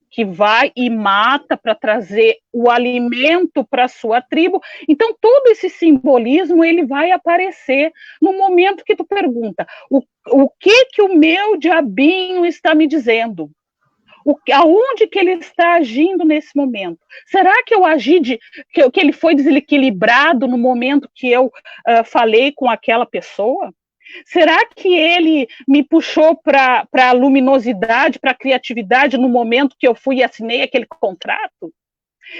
que vai e mata para trazer o alimento para a sua tribo. Então, todo esse simbolismo ele vai aparecer no momento que tu pergunta, o que o meu diabinho está me dizendo? Aonde que ele está agindo nesse momento? Será que eu agi que ele foi desequilibrado no momento que eu falei com aquela pessoa? Será que ele me puxou para a luminosidade, para a criatividade no momento que eu fui e assinei aquele contrato?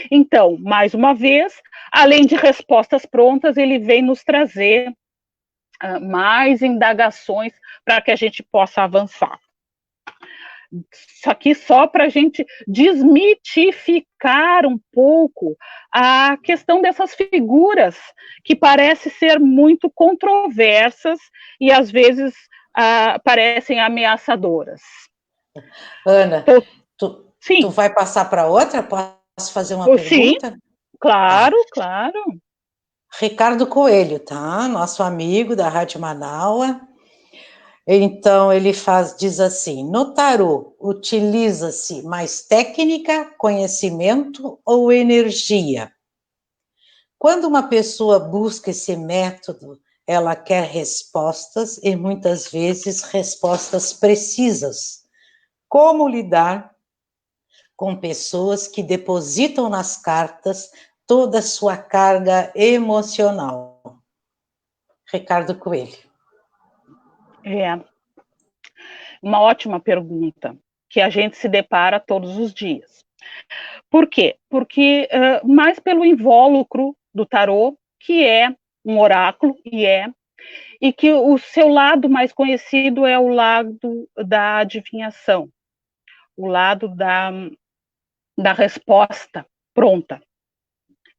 Então, mais uma vez, além de respostas prontas, ele vem nos trazer mais indagações para que a gente possa avançar. Isso aqui só para a gente desmitificar um pouco a questão dessas figuras que parecem ser muito controversas e às vezes parecem ameaçadoras. Ana, tu vai passar para outra? Posso fazer uma pergunta? Sim, claro, claro. Ricardo Coelho, tá? Nosso amigo da Rádio Manaua. Então, ele diz assim, no tarô, utiliza-se mais técnica, conhecimento ou energia? Quando uma pessoa busca esse método, ela quer respostas e muitas vezes respostas precisas. Como lidar com pessoas que depositam nas cartas toda a sua carga emocional? Ricardo Coelho. Uma ótima pergunta, que a gente se depara todos os dias. Por quê? Porque mais pelo invólucro do tarô, que é um oráculo, e que o seu lado mais conhecido é o lado da adivinhação, o lado da resposta pronta.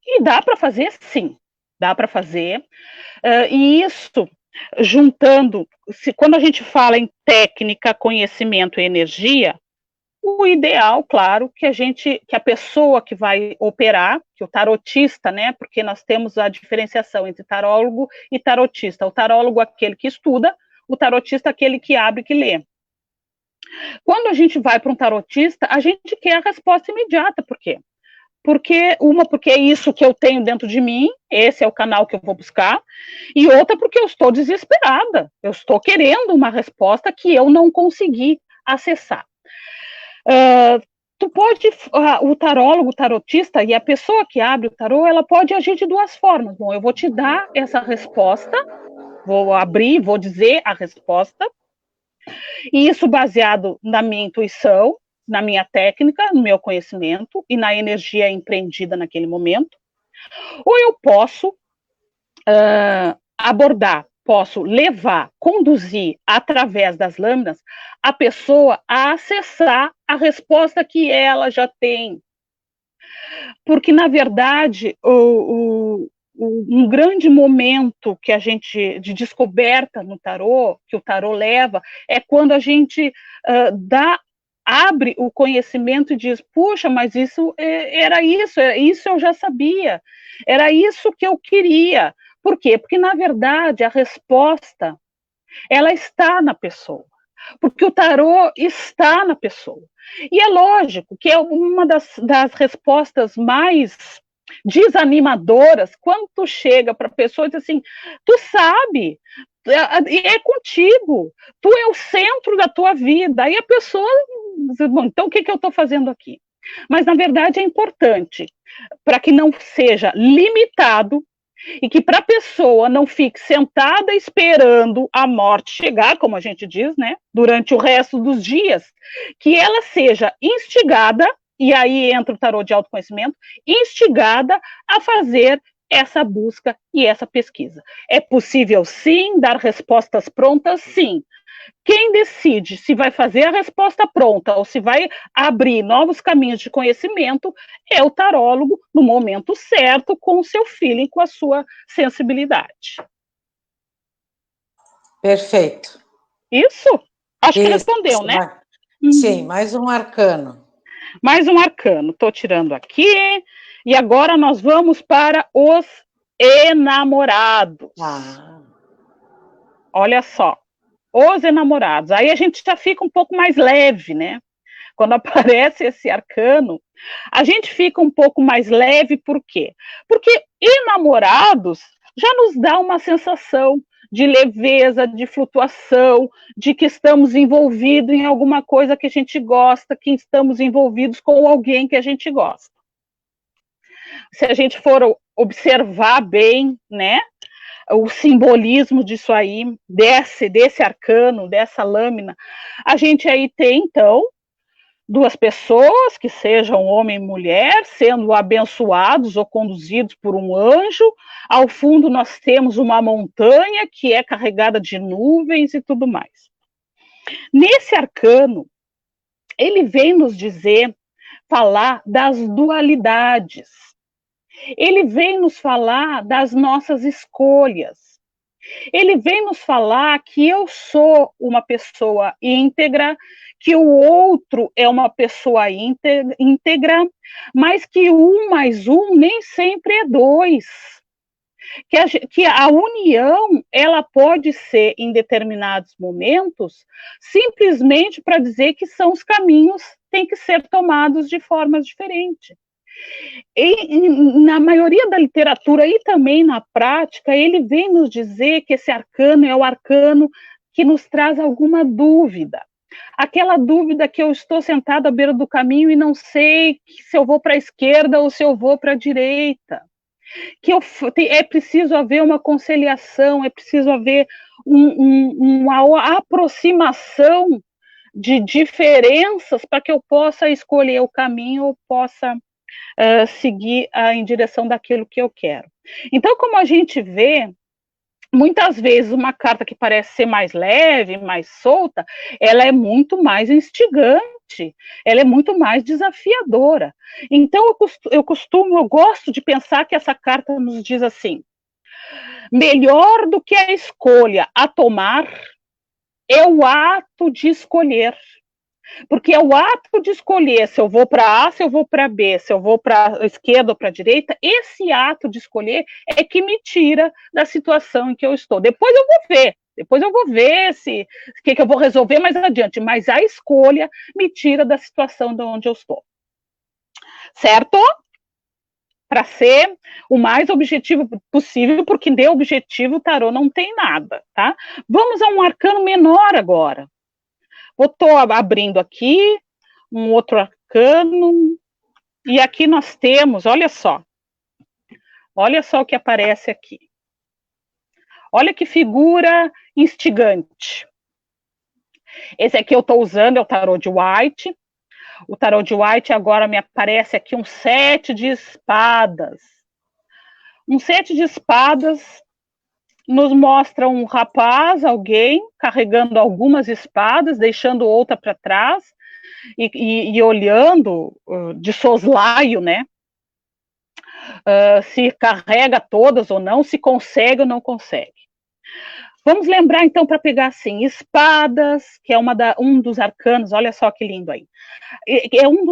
E dá para fazer, sim, dá para fazer, e isso juntando, quando a gente fala em técnica, conhecimento e energia, o ideal, claro, que a pessoa que vai operar, que o tarotista, né, porque nós temos a diferenciação entre tarólogo e tarotista. O tarólogo é aquele que estuda, o tarotista é aquele que abre, que lê. Quando a gente vai para um tarotista, a gente quer a resposta imediata. Por quê? Porque é isso que eu tenho dentro de mim, esse é o canal que eu vou buscar, e outra porque eu estou desesperada, eu estou querendo uma resposta que eu não consegui acessar. O tarólogo, o tarotista e a pessoa que abre o tarô, ela pode agir de duas formas. Bom, eu vou te dar essa resposta, vou abrir, vou dizer a resposta, e isso baseado na minha intuição, na minha técnica, no meu conhecimento e na energia empreendida naquele momento. Ou eu posso abordar, posso levar, conduzir através das lâminas a pessoa a acessar a resposta que ela já tem. Porque, na verdade, um grande momento que a gente, de descoberta no tarô, que o tarô leva, é quando a gente abre o conhecimento e diz, puxa, mas isso eu já sabia, era isso que eu queria. Por quê? Porque, na verdade, a resposta, ela está na pessoa, porque o tarô está na pessoa. E é lógico que é uma das respostas mais desanimadoras, quando tu chega para a pessoa e diz assim, tu sabe, é contigo, tu é o centro da tua vida, aí a pessoa diz, bom, então o que eu estou fazendo aqui? Mas, na verdade, é importante, para que não seja limitado, e que para a pessoa não fique sentada esperando a morte chegar, como a gente diz, né, durante o resto dos dias, que ela seja instigada, e aí entra o tarô de autoconhecimento, instigada a fazer essa busca e essa pesquisa. É possível, sim, dar respostas prontas, sim. Quem decide se vai fazer a resposta pronta ou se vai abrir novos caminhos de conhecimento é o tarólogo no momento certo, com o seu feeling, com a sua sensibilidade. Perfeito. Isso? Acho que respondeu, né? Sim, mais um arcano. Mais um arcano. Estou tirando aqui. E agora nós vamos para os enamorados. Olha só. Os enamorados. Aí a gente já fica um pouco mais leve, né? Quando aparece esse arcano, a gente fica um pouco mais leve, por quê? Porque enamorados já nos dá uma sensação de leveza, de flutuação, de que estamos envolvidos em alguma coisa que a gente gosta, que estamos envolvidos com alguém que a gente gosta. Se a gente for observar bem, né, o simbolismo disso aí, desse arcano, dessa lâmina, a gente aí tem, então, duas pessoas, que sejam homem e mulher, sendo abençoados ou conduzidos por um anjo. Ao fundo nós temos uma montanha que é carregada de nuvens e tudo mais. Nesse arcano, ele vem nos dizer, falar das dualidades. Ele vem nos falar das nossas escolhas. Ele vem nos falar que eu sou uma pessoa íntegra, que o outro é uma pessoa íntegra, mas que 1 mais 1 nem sempre é 2. Que a união, ela pode ser, em determinados momentos, simplesmente para dizer que são os caminhos têm que ser tomados de formas diferentes. E na maioria da literatura e também na prática, ele vem nos dizer que esse arcano é o arcano que nos traz alguma dúvida. Aquela dúvida que eu estou sentada à beira do caminho e não sei se eu vou para a esquerda ou se eu vou para a direita. É preciso haver uma conciliação, é preciso haver uma aproximação de diferenças para que eu possa escolher o caminho ou possa seguir em direção daquilo que eu quero. Então, como a gente vê, muitas vezes uma carta que parece ser mais leve, mais solta, ela é muito mais instigante, ela é muito mais desafiadora. Então, eu gosto de pensar que essa carta nos diz assim, Melhor do que a escolha a tomar é o ato de escolher. Porque é o ato de escolher se eu vou para A, se eu vou para B, se eu vou para a esquerda ou para a direita, esse ato de escolher é que me tira da situação em que eu estou. Depois eu vou ver se o que eu vou resolver mais adiante, mas a escolha me tira da situação de onde eu estou. Certo? Para ser o mais objetivo possível, porque de objetivo o tarô não tem nada, tá? Vamos a um arcano menor agora. Estou abrindo aqui um outro arcano, e aqui nós temos, olha só o que aparece aqui. Olha que figura instigante. Esse aqui eu estou usando é o tarô de White. O tarô de White agora me aparece aqui um 7 de espadas. Um 7 de espadas nos mostra um rapaz, alguém, carregando algumas espadas, deixando outra para trás, e olhando de soslaio, né? Se carrega todas ou não, se consegue ou não consegue. Vamos lembrar, então, para pegar assim, espadas, que é um dos arcanos, olha só que lindo aí. É um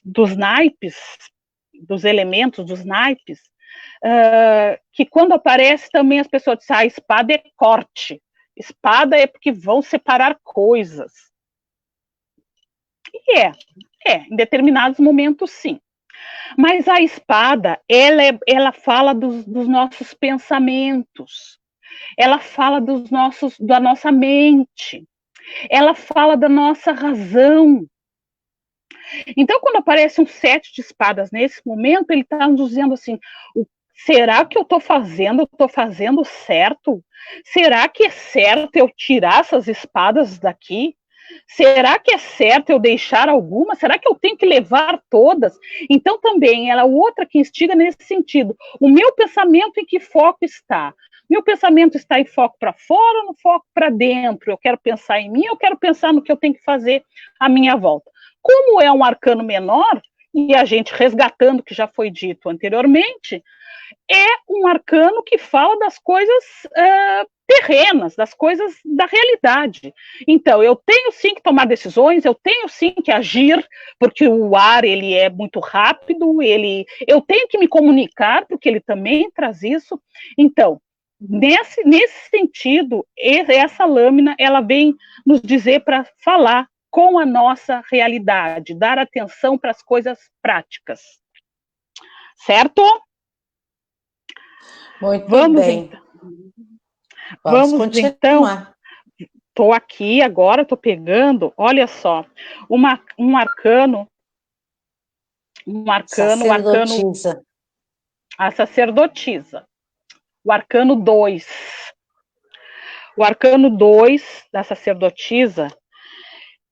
dos naipes, dos elementos, dos naipes, que quando aparece também as pessoas dizem, a espada é corte, espada é porque vão separar coisas. E em determinados momentos sim. Mas a espada, ela fala dos nossos pensamentos, ela fala da nossa mente, ela fala da nossa razão. Então, quando aparece um 7 de espadas nesse momento, ele está nos dizendo assim, será que eu estou fazendo certo? Será que é certo eu tirar essas espadas daqui? Será que é certo eu deixar alguma? Será que eu tenho que levar todas? Então, também, ela é outra que instiga nesse sentido. O meu pensamento em que foco está? Meu pensamento está em foco para fora ou no foco para dentro? Eu quero pensar em mim, eu quero pensar no que eu tenho que fazer à minha volta. Como é um arcano menor, e a gente resgatando o que já foi dito anteriormente, é um arcano que fala das coisas terrenas, das coisas da realidade. Então, eu tenho sim que tomar decisões, eu tenho sim que agir, porque o ar ele é muito rápido, eu tenho que me comunicar, porque ele também traz isso. Então, nesse sentido, essa lâmina ela vem nos dizer para falar com a nossa realidade, dar atenção para as coisas práticas. Certo? Muito bem. Então. Vamos continuar. Então. Estou aqui agora, estou pegando, olha só, um arcano. Sacerdotisa. A sacerdotisa. O arcano 2. O arcano 2 da sacerdotisa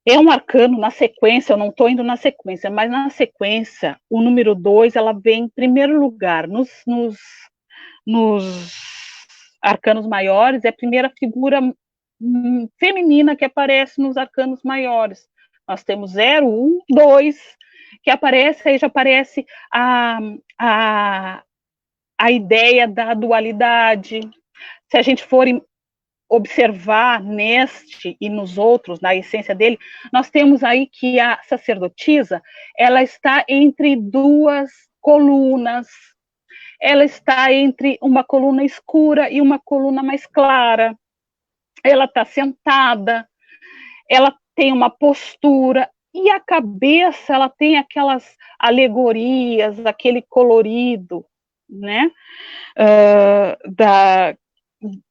é um arcano na sequência, eu não estou indo na sequência, mas na sequência, o número 2, ela vem em primeiro lugar. Nos arcanos maiores, é a primeira figura feminina que aparece nos arcanos maiores. Nós temos 0, 1, 2, que aparece, aí já aparece a ideia da dualidade. Se a gente for observar neste e nos outros, na essência dele, nós temos aí que a sacerdotisa, ela está entre duas colunas, ela está entre uma coluna escura e uma coluna mais clara, ela está sentada, ela tem uma postura, e a cabeça, ela tem aquelas alegorias, aquele colorido, né,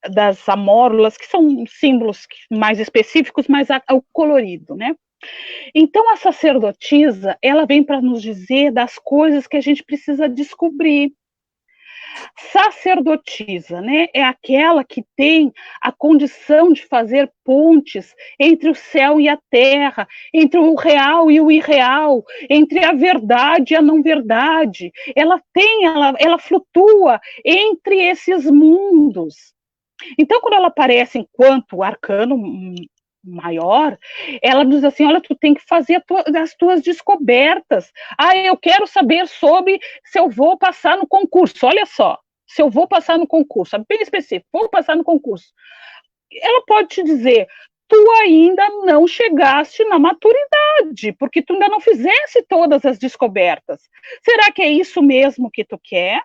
das amórulas, que são símbolos mais específicos, mas o colorido, né? Então, a sacerdotisa, ela vem para nos dizer das coisas que a gente precisa descobrir. Sacerdotisa, né, é aquela que tem a condição de fazer pontes entre o céu e a terra, entre o real e o irreal, entre a verdade e a não verdade. Ela flutua entre esses mundos. Então, quando ela aparece enquanto arcano maior, ela diz assim, olha, tu tem que fazer as tuas descobertas. Eu quero saber sobre se eu vou passar no concurso, olha só. se eu vou passar no concurso, é bem específico, vou passar no concurso, ela pode te dizer, tu ainda não chegaste na maturidade, porque tu ainda não fizesse todas as descobertas. Será que é isso mesmo que tu quer?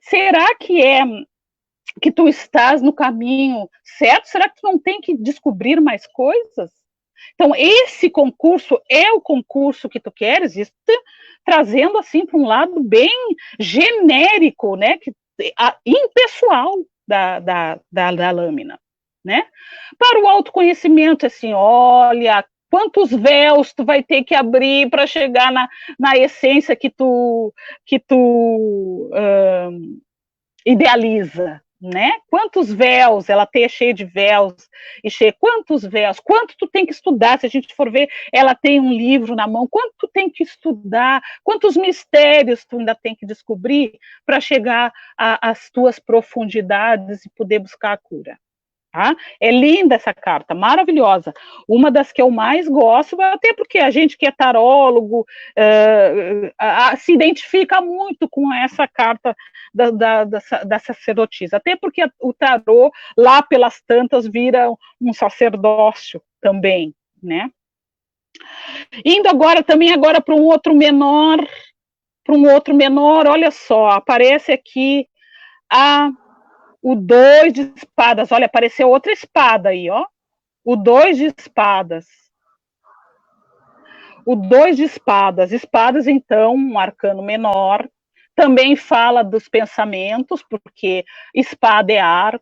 Será que tu estás no caminho certo? Será que tu não tem que descobrir mais coisas? Então, esse concurso é o concurso que tu queres, isso trazendo assim para um lado bem genérico, né, impessoal da lâmina, né? Para o autoconhecimento, assim, olha, quantos véus tu vai ter que abrir para chegar na essência que tu idealiza, né? Quantos véus, ela tem cheio de véus, quantos véus, quanto tu tem que estudar, se a gente for ver, ela tem um livro na mão, quanto tu tem que estudar, quantos mistérios tu ainda tem que descobrir para chegar às tuas profundidades e poder buscar a cura. Tá? É linda essa carta, maravilhosa, uma das que eu mais gosto, até porque a gente que é tarólogo se identifica muito com essa carta da sacerdotisa, até porque o tarô, lá pelas tantas, vira um sacerdócio também, né? Indo agora para um outro menor, olha só, aparece aqui o 2 de espadas, olha, apareceu outra espada aí, ó. O 2 de espadas. O 2 de espadas. Espadas, então, um arcano menor. Também fala dos pensamentos, porque espada é ar.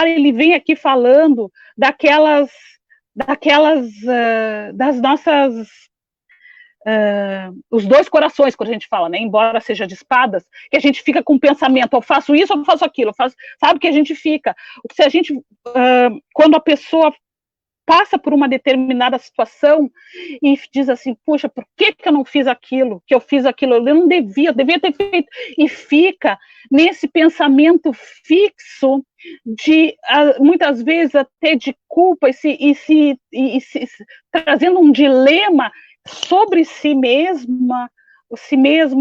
Ele vem aqui falando das nossas... os dois corações, quando a gente fala, né? Embora seja de espadas, que a gente fica com o pensamento, eu faço isso, eu faço aquilo, sabe que a gente fica, se a gente, quando a pessoa passa por uma determinada situação e diz assim, puxa, por que eu não fiz aquilo, que eu fiz aquilo, eu não devia, eu devia ter feito, e fica nesse pensamento fixo muitas vezes até de culpa e se trazendo um dilema sobre si mesmo,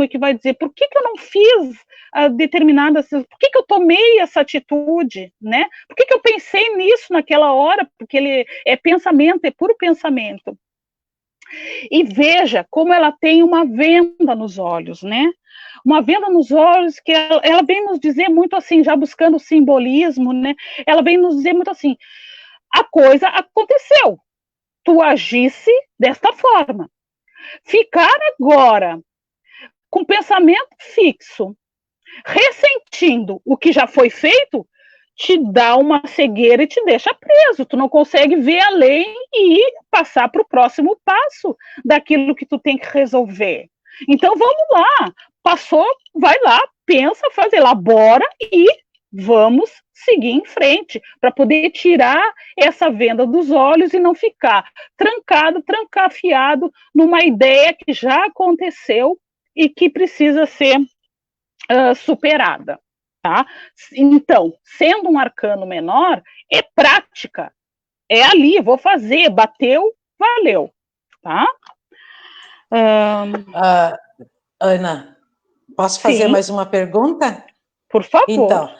e que vai dizer, por que eu não fiz determinadas, por que eu tomei essa atitude, né? Por que eu pensei nisso naquela hora? Porque ele é pensamento, é puro pensamento. E veja como ela tem uma venda nos olhos, né? Uma venda nos olhos que ela vem nos dizer muito assim, já buscando o simbolismo, né? Ela vem nos dizer muito assim, a coisa aconteceu, tu agisse desta forma. Ficar agora com pensamento fixo, ressentindo o que já foi feito, te dá uma cegueira e te deixa preso. Tu não consegue ver além e passar para o próximo passo daquilo que tu tem que resolver. Então vamos lá, passou, vai lá, pensa, faz, elabora e vamos seguir em frente, para poder tirar essa venda dos olhos e não ficar trancafiado numa ideia que já aconteceu e que precisa ser superada, tá? Então, sendo um arcano menor, é prática, é ali, vou fazer, bateu, valeu, tá? Ana, posso fazer Sim. mais uma pergunta? Por favor. Então,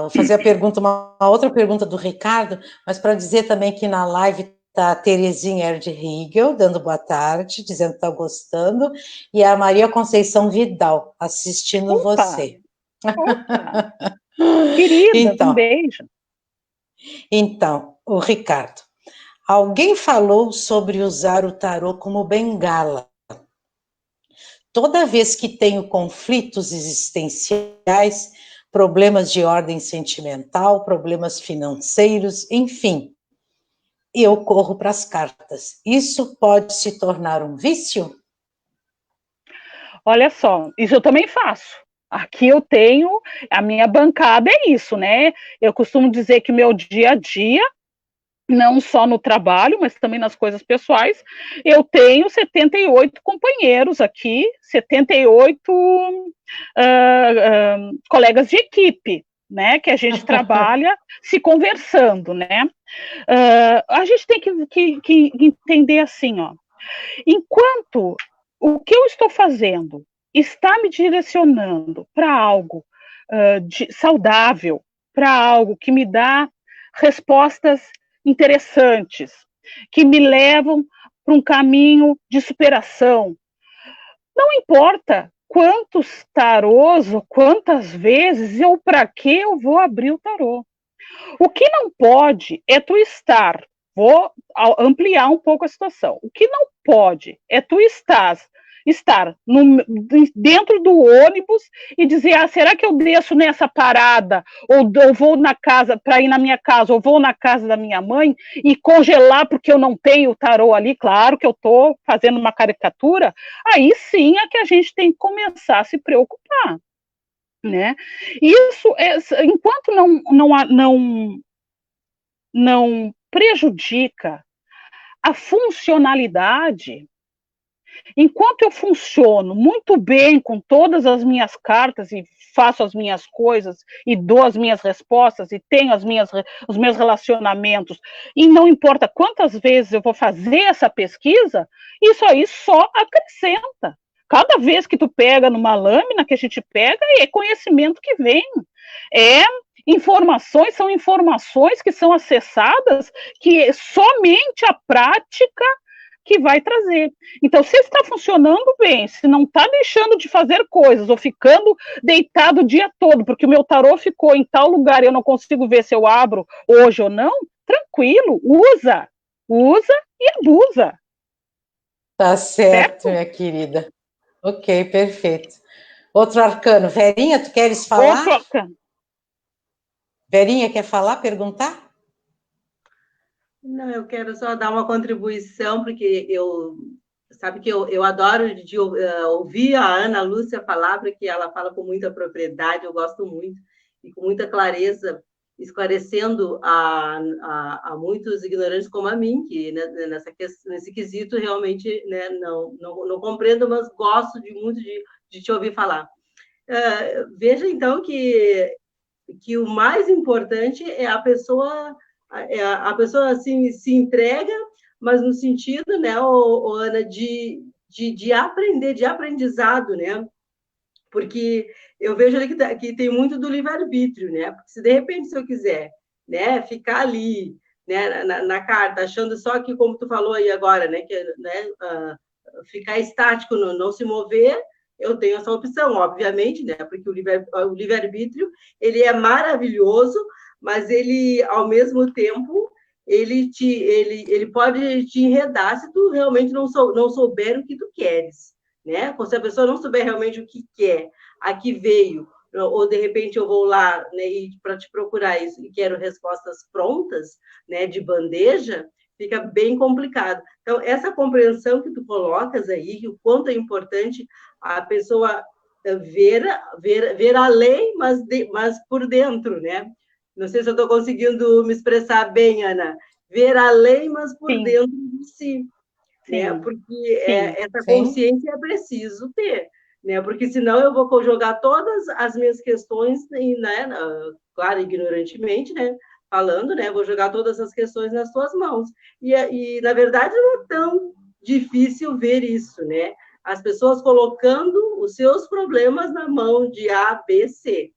vou fazer uma outra pergunta do Ricardo, mas para dizer também que na live está a Terezinha Erdrigel, dando boa tarde, dizendo que está gostando, e a Maria Conceição Vidal, assistindo você. Querida, então, um beijo. Então, o Ricardo, alguém falou sobre usar o tarô como bengala. Toda vez que tenho conflitos existenciais, problemas de ordem sentimental, problemas financeiros, enfim, eu corro para as cartas. Isso pode se tornar um vício? Olha só, isso eu também faço. Aqui eu tenho, a minha bancada é isso, né? Eu costumo dizer que o meu dia a dia, não só no trabalho, mas também nas coisas pessoais, eu tenho 78 companheiros aqui, 78 colegas de equipe, né, que a gente trabalha se conversando, né? A gente tem que entender assim, ó, enquanto o que eu estou fazendo está me direcionando para algo saudável, para algo que me dá respostas interessantes, que me levam para um caminho de superação. Não importa quantos tarôs, ou quantas vezes, ou para que eu vou abrir o tarô. O que não pode é tu estar, vou ampliar um pouco a situação, o que não pode é tu estar dentro do ônibus e dizer, será que eu desço nessa parada, ou vou na casa, para ir na minha casa, ou vou na casa da minha mãe, e congelar porque eu não tenho o tarô ali, claro que eu estou fazendo uma caricatura, aí sim é que a gente tem que começar a se preocupar. Né? Isso, enquanto não prejudica a funcionalidade, enquanto eu funciono muito bem com todas as minhas cartas e faço as minhas coisas e dou as minhas respostas e tenho os meus relacionamentos, e não importa quantas vezes eu vou fazer essa pesquisa, isso aí só acrescenta. Cada vez que tu pega numa lâmina, que a gente pega, é conhecimento que vem. São informações que são acessadas, que somente a prática que vai trazer. Então, se está funcionando bem, se não está deixando de fazer coisas, ou ficando deitado o dia todo, porque o meu tarô ficou em tal lugar e eu não consigo ver se eu abro hoje ou não, tranquilo, usa e abusa. Tá certo, minha querida. Ok, perfeito. Outro arcano. Verinha, tu queres falar? Outro arcano. Verinha, quer falar, perguntar? Não, eu quero só dar uma contribuição, porque sabe que eu adoro ouvir a Ana Lúcia falar, porque ela fala com muita propriedade, eu gosto muito, e com muita clareza, esclarecendo a muitos ignorantes como a mim, que nesse quesito realmente, né, não compreendo, mas gosto muito de te ouvir falar. Veja, então, que o mais importante é a pessoa assim, se entrega, mas no sentido, né, Ana, de aprender, de aprendizado, né? Porque eu vejo ali que tem muito do livre-arbítrio, né? Porque se de repente, se eu quiser, né, ficar ali, né, na carta, achando só que, como tu falou aí agora, né, que, né, ficar estático, não se mover, eu tenho essa opção, obviamente, né? Porque o livre-arbítrio, ele é maravilhoso, mas ele, ao mesmo tempo, ele pode te enredar se tu realmente não souber o que tu queres, né? Se a pessoa não souber realmente o que quer, a que veio, ou de repente eu vou lá, né, para te procurar isso e quero respostas prontas, né, de bandeja, fica bem complicado. Então, essa compreensão que tu colocas aí, o quanto é importante a pessoa ver além, mas por dentro, né? Não sei se eu estou conseguindo me expressar bem, Ana. Ver além, mas por dentro de si. Né? Porque essa consciência é preciso ter. Né? Porque senão eu vou jogar todas as minhas questões, né? Claro, ignorantemente, né? Falando, né? Vou jogar todas as questões nas tuas mãos. E na verdade, não é tão difícil ver isso, né? As pessoas colocando os seus problemas na mão de A, B, C,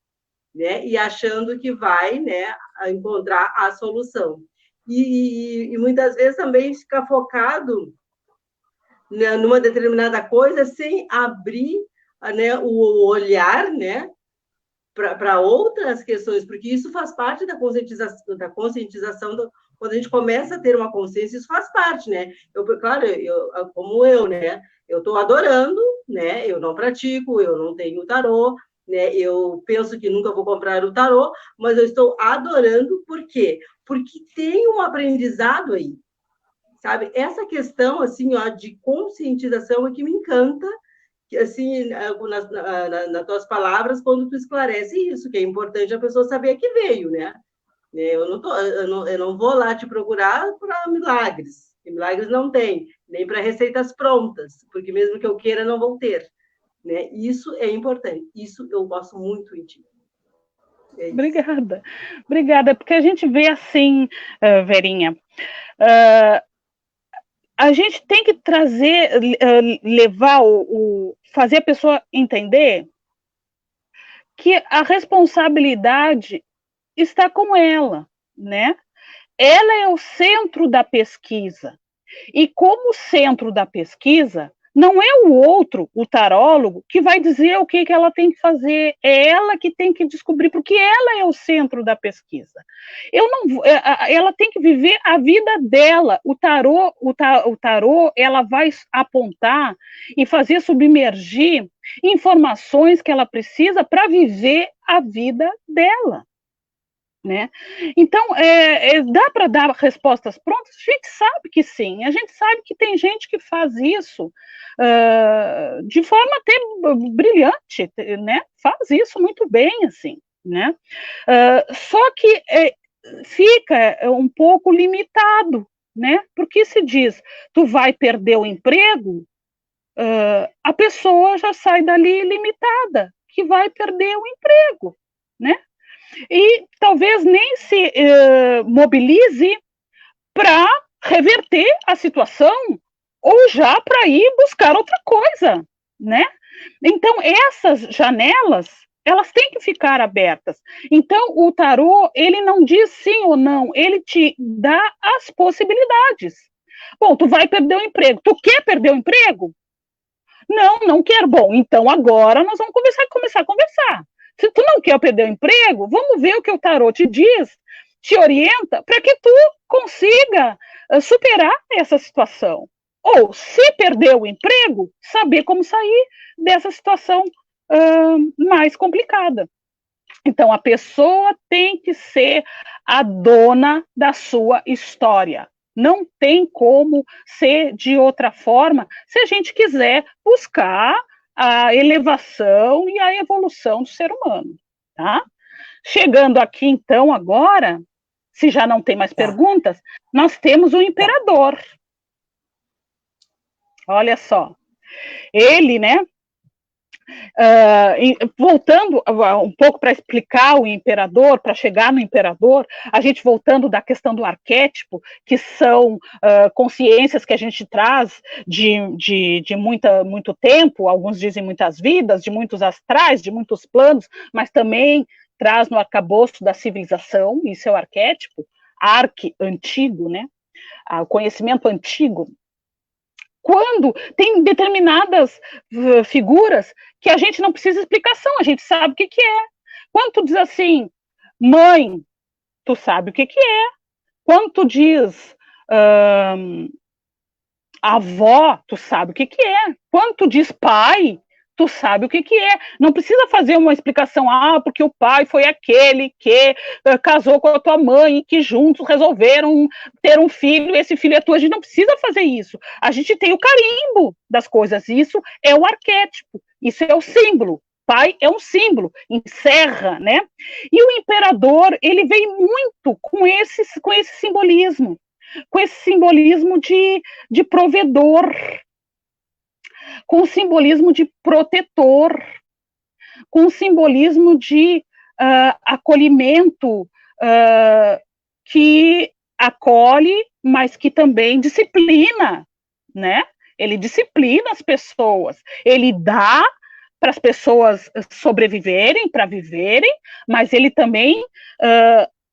né? E achando que vai, né, encontrar a solução. E muitas vezes também fica focado, né, numa determinada coisa sem abrir, né, o olhar, né, para outras questões, porque isso faz parte da conscientização quando a gente começa a ter uma consciência, isso faz parte, né? Claro, como eu, né? Eu estou adorando, né? Eu não pratico, eu não tenho tarô, né? Eu penso que nunca vou comprar o tarô, mas eu estou adorando, por quê? Porque tem um aprendizado aí, sabe? Essa questão, assim, ó, de conscientização é que me encanta, assim, nas tuas palavras, quando tu esclarece isso, que é importante a pessoa saber que veio, né? Eu não vou lá te procurar para milagres, milagres não tem, nem para receitas prontas, porque mesmo que eu queira, não vou ter. Né? Isso é importante, isso eu gosto muito em ti. Obrigada, porque a gente vê assim, Verinha, a gente tem que levar fazer a pessoa entender que a responsabilidade está com ela, né? Ela é o centro da pesquisa. E como centro da pesquisa, não é o outro, o tarólogo, que vai dizer o que ela tem que fazer, é ela que tem que descobrir, porque ela é o centro da pesquisa. Ela tem que viver a vida dela. O tarô, ela vai apontar e fazer submergir informações que ela precisa para viver a vida dela. Né? Então, dá para dar respostas prontas? A gente sabe que sim, a gente sabe que tem gente que faz isso de forma até brilhante, né? Faz isso muito bem, assim, né? Só que fica um pouco limitado, né? Porque se diz, tu vai perder o emprego, a pessoa já sai dali limitada, que vai perder o emprego, né? E talvez nem se mobilize para reverter a situação ou já para ir buscar outra coisa, né? Então, essas janelas, elas têm que ficar abertas. Então, o tarô, ele não diz sim ou não, ele te dá as possibilidades. Bom, tu vai perder o emprego. Tu quer perder o emprego? Não, não quero. Bom, então agora nós vamos começar a conversar. Se tu não quer perder o emprego, vamos ver o que o tarô te diz, te orienta, para que tu consiga superar essa situação. Ou, se perder o emprego, saber como sair dessa situação mais complicada. Então, a pessoa tem que ser a dona da sua história. Não tem como ser de outra forma se a gente quiser buscar a elevação e a evolução do ser humano, tá? Chegando aqui, então, agora, se já não tem mais perguntas, nós temos o imperador. Olha só. Ele, né? Voltando um pouco para explicar o imperador, para chegar no imperador, a gente voltando da questão do arquétipo, que são consciências que a gente traz de muito tempo, alguns dizem muitas vidas, de muitos astrais, de muitos planos, mas também traz no arcabouço da civilização, isso é o arquétipo, arque antigo, né? O conhecimento antigo. Quando tem determinadas figuras que a gente não precisa explicação, a gente sabe o que é. Quando tu diz assim, mãe, tu sabe o que é. Quando tu diz avó, tu sabe o que é. Quando tu diz pai, tu sabe o que é. Não precisa fazer uma explicação, porque o pai foi aquele que casou com a tua mãe, que juntos resolveram ter um filho, e esse filho é tu. A gente não precisa fazer isso. A gente tem o carimbo das coisas. Isso é o arquétipo. Isso é o símbolo. Pai é um símbolo, encerra, né? E o imperador, ele vem muito com esse simbolismo. Com esse simbolismo de provedor, com o simbolismo de protetor, com o simbolismo de acolhimento, que acolhe, mas que também disciplina, né? Ele disciplina as pessoas, ele dá para as pessoas sobreviverem, para viverem, mas ele também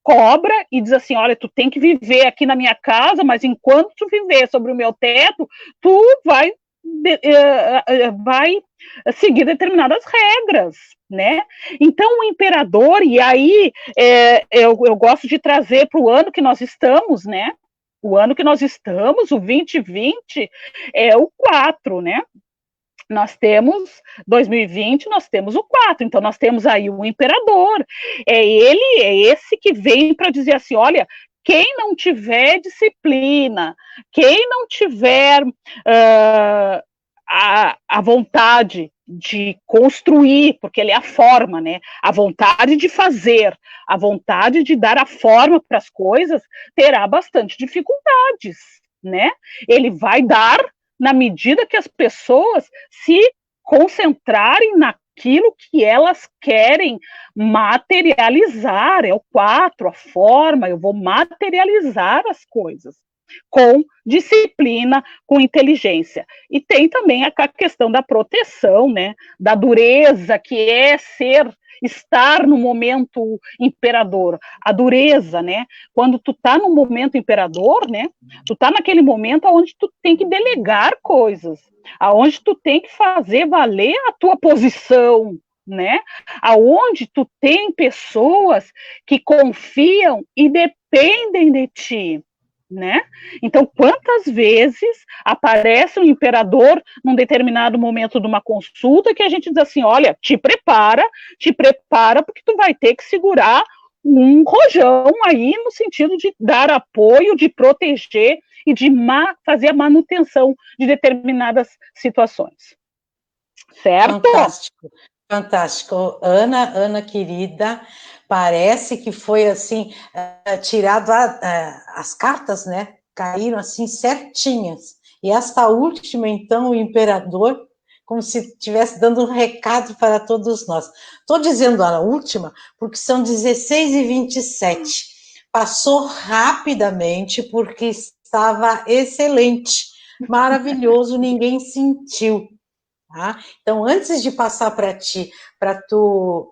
cobra e diz assim, olha, tu tem que viver aqui na minha casa, mas enquanto tu viver sobre o meu teto, tu vai seguir determinadas regras, né? Então, o imperador, e aí eu gosto de trazer para o ano que nós estamos, né? O ano que nós estamos, o 2020, é o 4, né? Nós temos 2020, nós temos o 4, então nós temos aí o imperador. É esse que vem para dizer assim, olha, quem não tiver disciplina, quem não tiver a vontade de construir, porque ele é a forma, né? A vontade de fazer, a vontade de dar a forma para as coisas, terá bastante dificuldades, né? Ele vai dar na medida que as pessoas se concentrarem naquilo que elas querem materializar. É o 4, a forma, eu vou materializar as coisas, com disciplina, com inteligência. E tem também a questão da proteção, né, da dureza, que é estar no momento imperador, a dureza, né? Quando tu tá no momento imperador, né? Tu tá naquele momento onde tu tem que delegar coisas, aonde tu tem que fazer valer a tua posição, né? Aonde tu tem pessoas que confiam e dependem de ti, né? Então, quantas vezes aparece um imperador num determinado momento de uma consulta que a gente diz assim, olha, te prepara, porque tu vai ter que segurar um rojão aí no sentido de dar apoio, de proteger e de fazer a manutenção de determinadas situações. Certo? Fantástico, fantástico. Ana querida, parece que foi assim, tirado as cartas, né? Caíram assim certinhas. E esta última, então, o imperador, como se estivesse dando um recado para todos nós. Estou dizendo a última, porque são 16h27. Passou rapidamente, porque estava excelente, maravilhoso, ninguém sentiu. Tá? Então, antes de passar para ti, para tu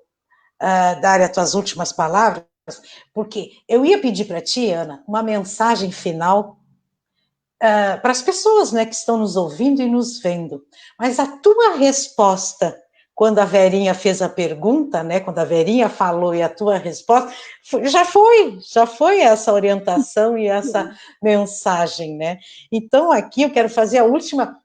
dar as tuas últimas palavras, porque eu ia pedir para ti, Ana, uma mensagem final para as pessoas, né, que estão nos ouvindo e nos vendo. Mas a tua resposta, quando a Verinha fez a pergunta, né, quando a Verinha falou e a tua resposta, já foi essa orientação e essa mensagem, né? Então, aqui eu quero fazer a última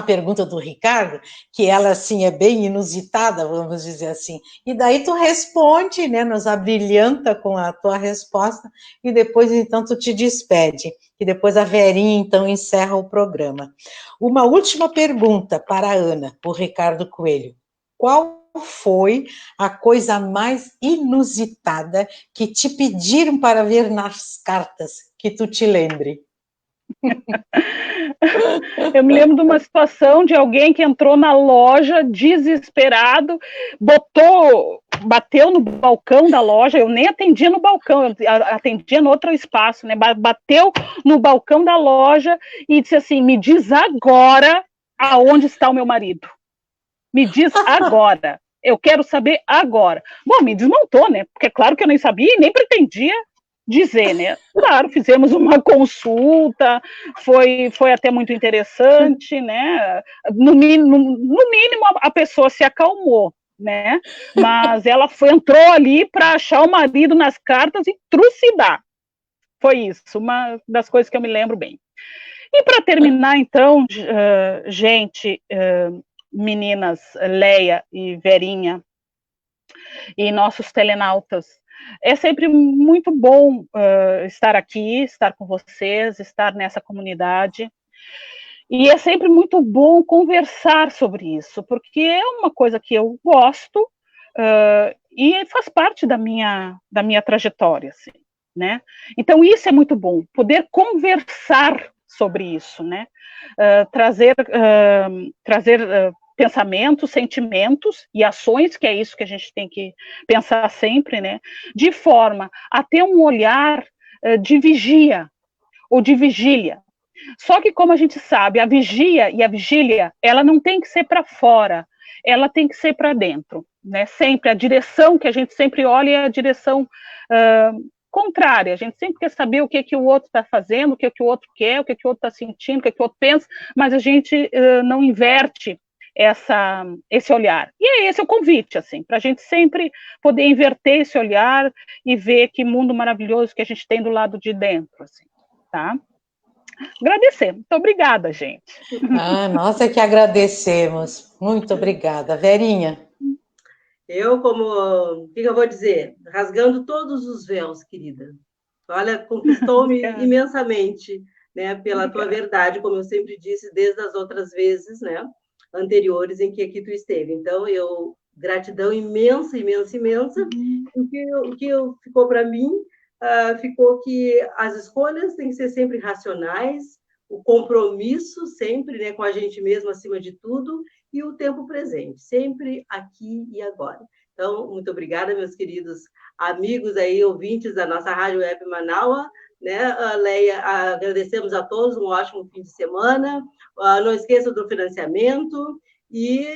pergunta do Ricardo, que ela, assim, é bem inusitada, vamos dizer assim, e daí tu responde, né, nos abrilhanta com a tua resposta, e depois, então, tu te despede, e depois a Verinha, então, encerra o programa. Uma última pergunta para a Ana, o Ricardo Coelho. Qual foi a coisa mais inusitada que te pediram para ver nas cartas, que tu te lembre? Eu me lembro de uma situação de alguém que entrou na loja desesperado, bateu no balcão da loja, eu nem atendia no balcão, eu atendia no outro espaço, né? Bateu no balcão da loja e disse assim, me diz agora aonde está o meu marido. Me diz agora. Eu quero saber agora. Bom, me desmontou, né? Porque é claro que eu nem sabia e nem pretendia dizer, né? Claro, fizemos uma consulta, foi até muito interessante, né? No mínimo a pessoa se acalmou, né? Mas ela entrou ali para achar o marido nas cartas e trucidar. Foi isso, uma das coisas que eu me lembro bem. E para terminar, então, gente, meninas Leia e Verinha e nossos telenautas, é sempre muito bom estar aqui, estar com vocês, estar nessa comunidade. E é sempre muito bom conversar sobre isso, porque é uma coisa que eu gosto e faz parte da minha trajetória, assim, né? Então isso é muito bom, poder conversar sobre isso, né? Trazer pensamentos, sentimentos e ações, que é isso que a gente tem que pensar sempre, né? De forma a ter um olhar de vigia ou de vigília. Só que, como a gente sabe, a vigia e a vigília, ela não tem que ser para fora, ela tem que ser para dentro, né? Sempre a direção que a gente sempre olha é a direção contrária. A gente sempre quer saber o que o outro está fazendo, o que o outro quer, o que o outro está sentindo, o que o outro pensa, mas a gente não inverte esse olhar. E é esse o convite, assim, para a gente sempre poder inverter esse olhar e ver que mundo maravilhoso que a gente tem do lado de dentro, assim, tá? Agradecer. Muito obrigada, gente. Nós é que agradecemos. Muito obrigada. Verinha? O que eu vou dizer? Rasgando todos os véus, querida. Olha, conquistou-me imensamente, né, pela tua verdade, como eu sempre disse, desde as outras vezes, né, anteriores em que aqui tu esteve. Então, gratidão imensa, imensa, imensa. O que ficou para mim, ficou que as escolhas têm que ser sempre racionais, o compromisso sempre, né, com a gente mesmo acima de tudo, e o tempo presente, sempre aqui e agora. Então, muito obrigada, meus queridos amigos aí, ouvintes da nossa Rádio Web Manaus, né, Leia? Agradecemos a todos, um ótimo fim de semana. Não esqueça do financiamento e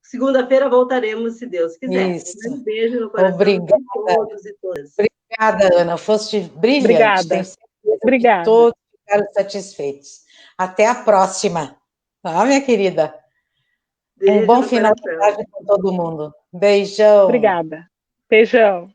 segunda-feira voltaremos, se Deus quiser. Isso. Um beijo no coração Obrigada. de todos e todas. Obrigada, Ana. Foste brilhante. Obrigada. Tenho certeza Obrigada. que todos ficaram satisfeitos. Até a próxima. Tá, minha querida? Beijo Um bom no final de coração. tarde com todo mundo. Beijão. Obrigada. Beijão.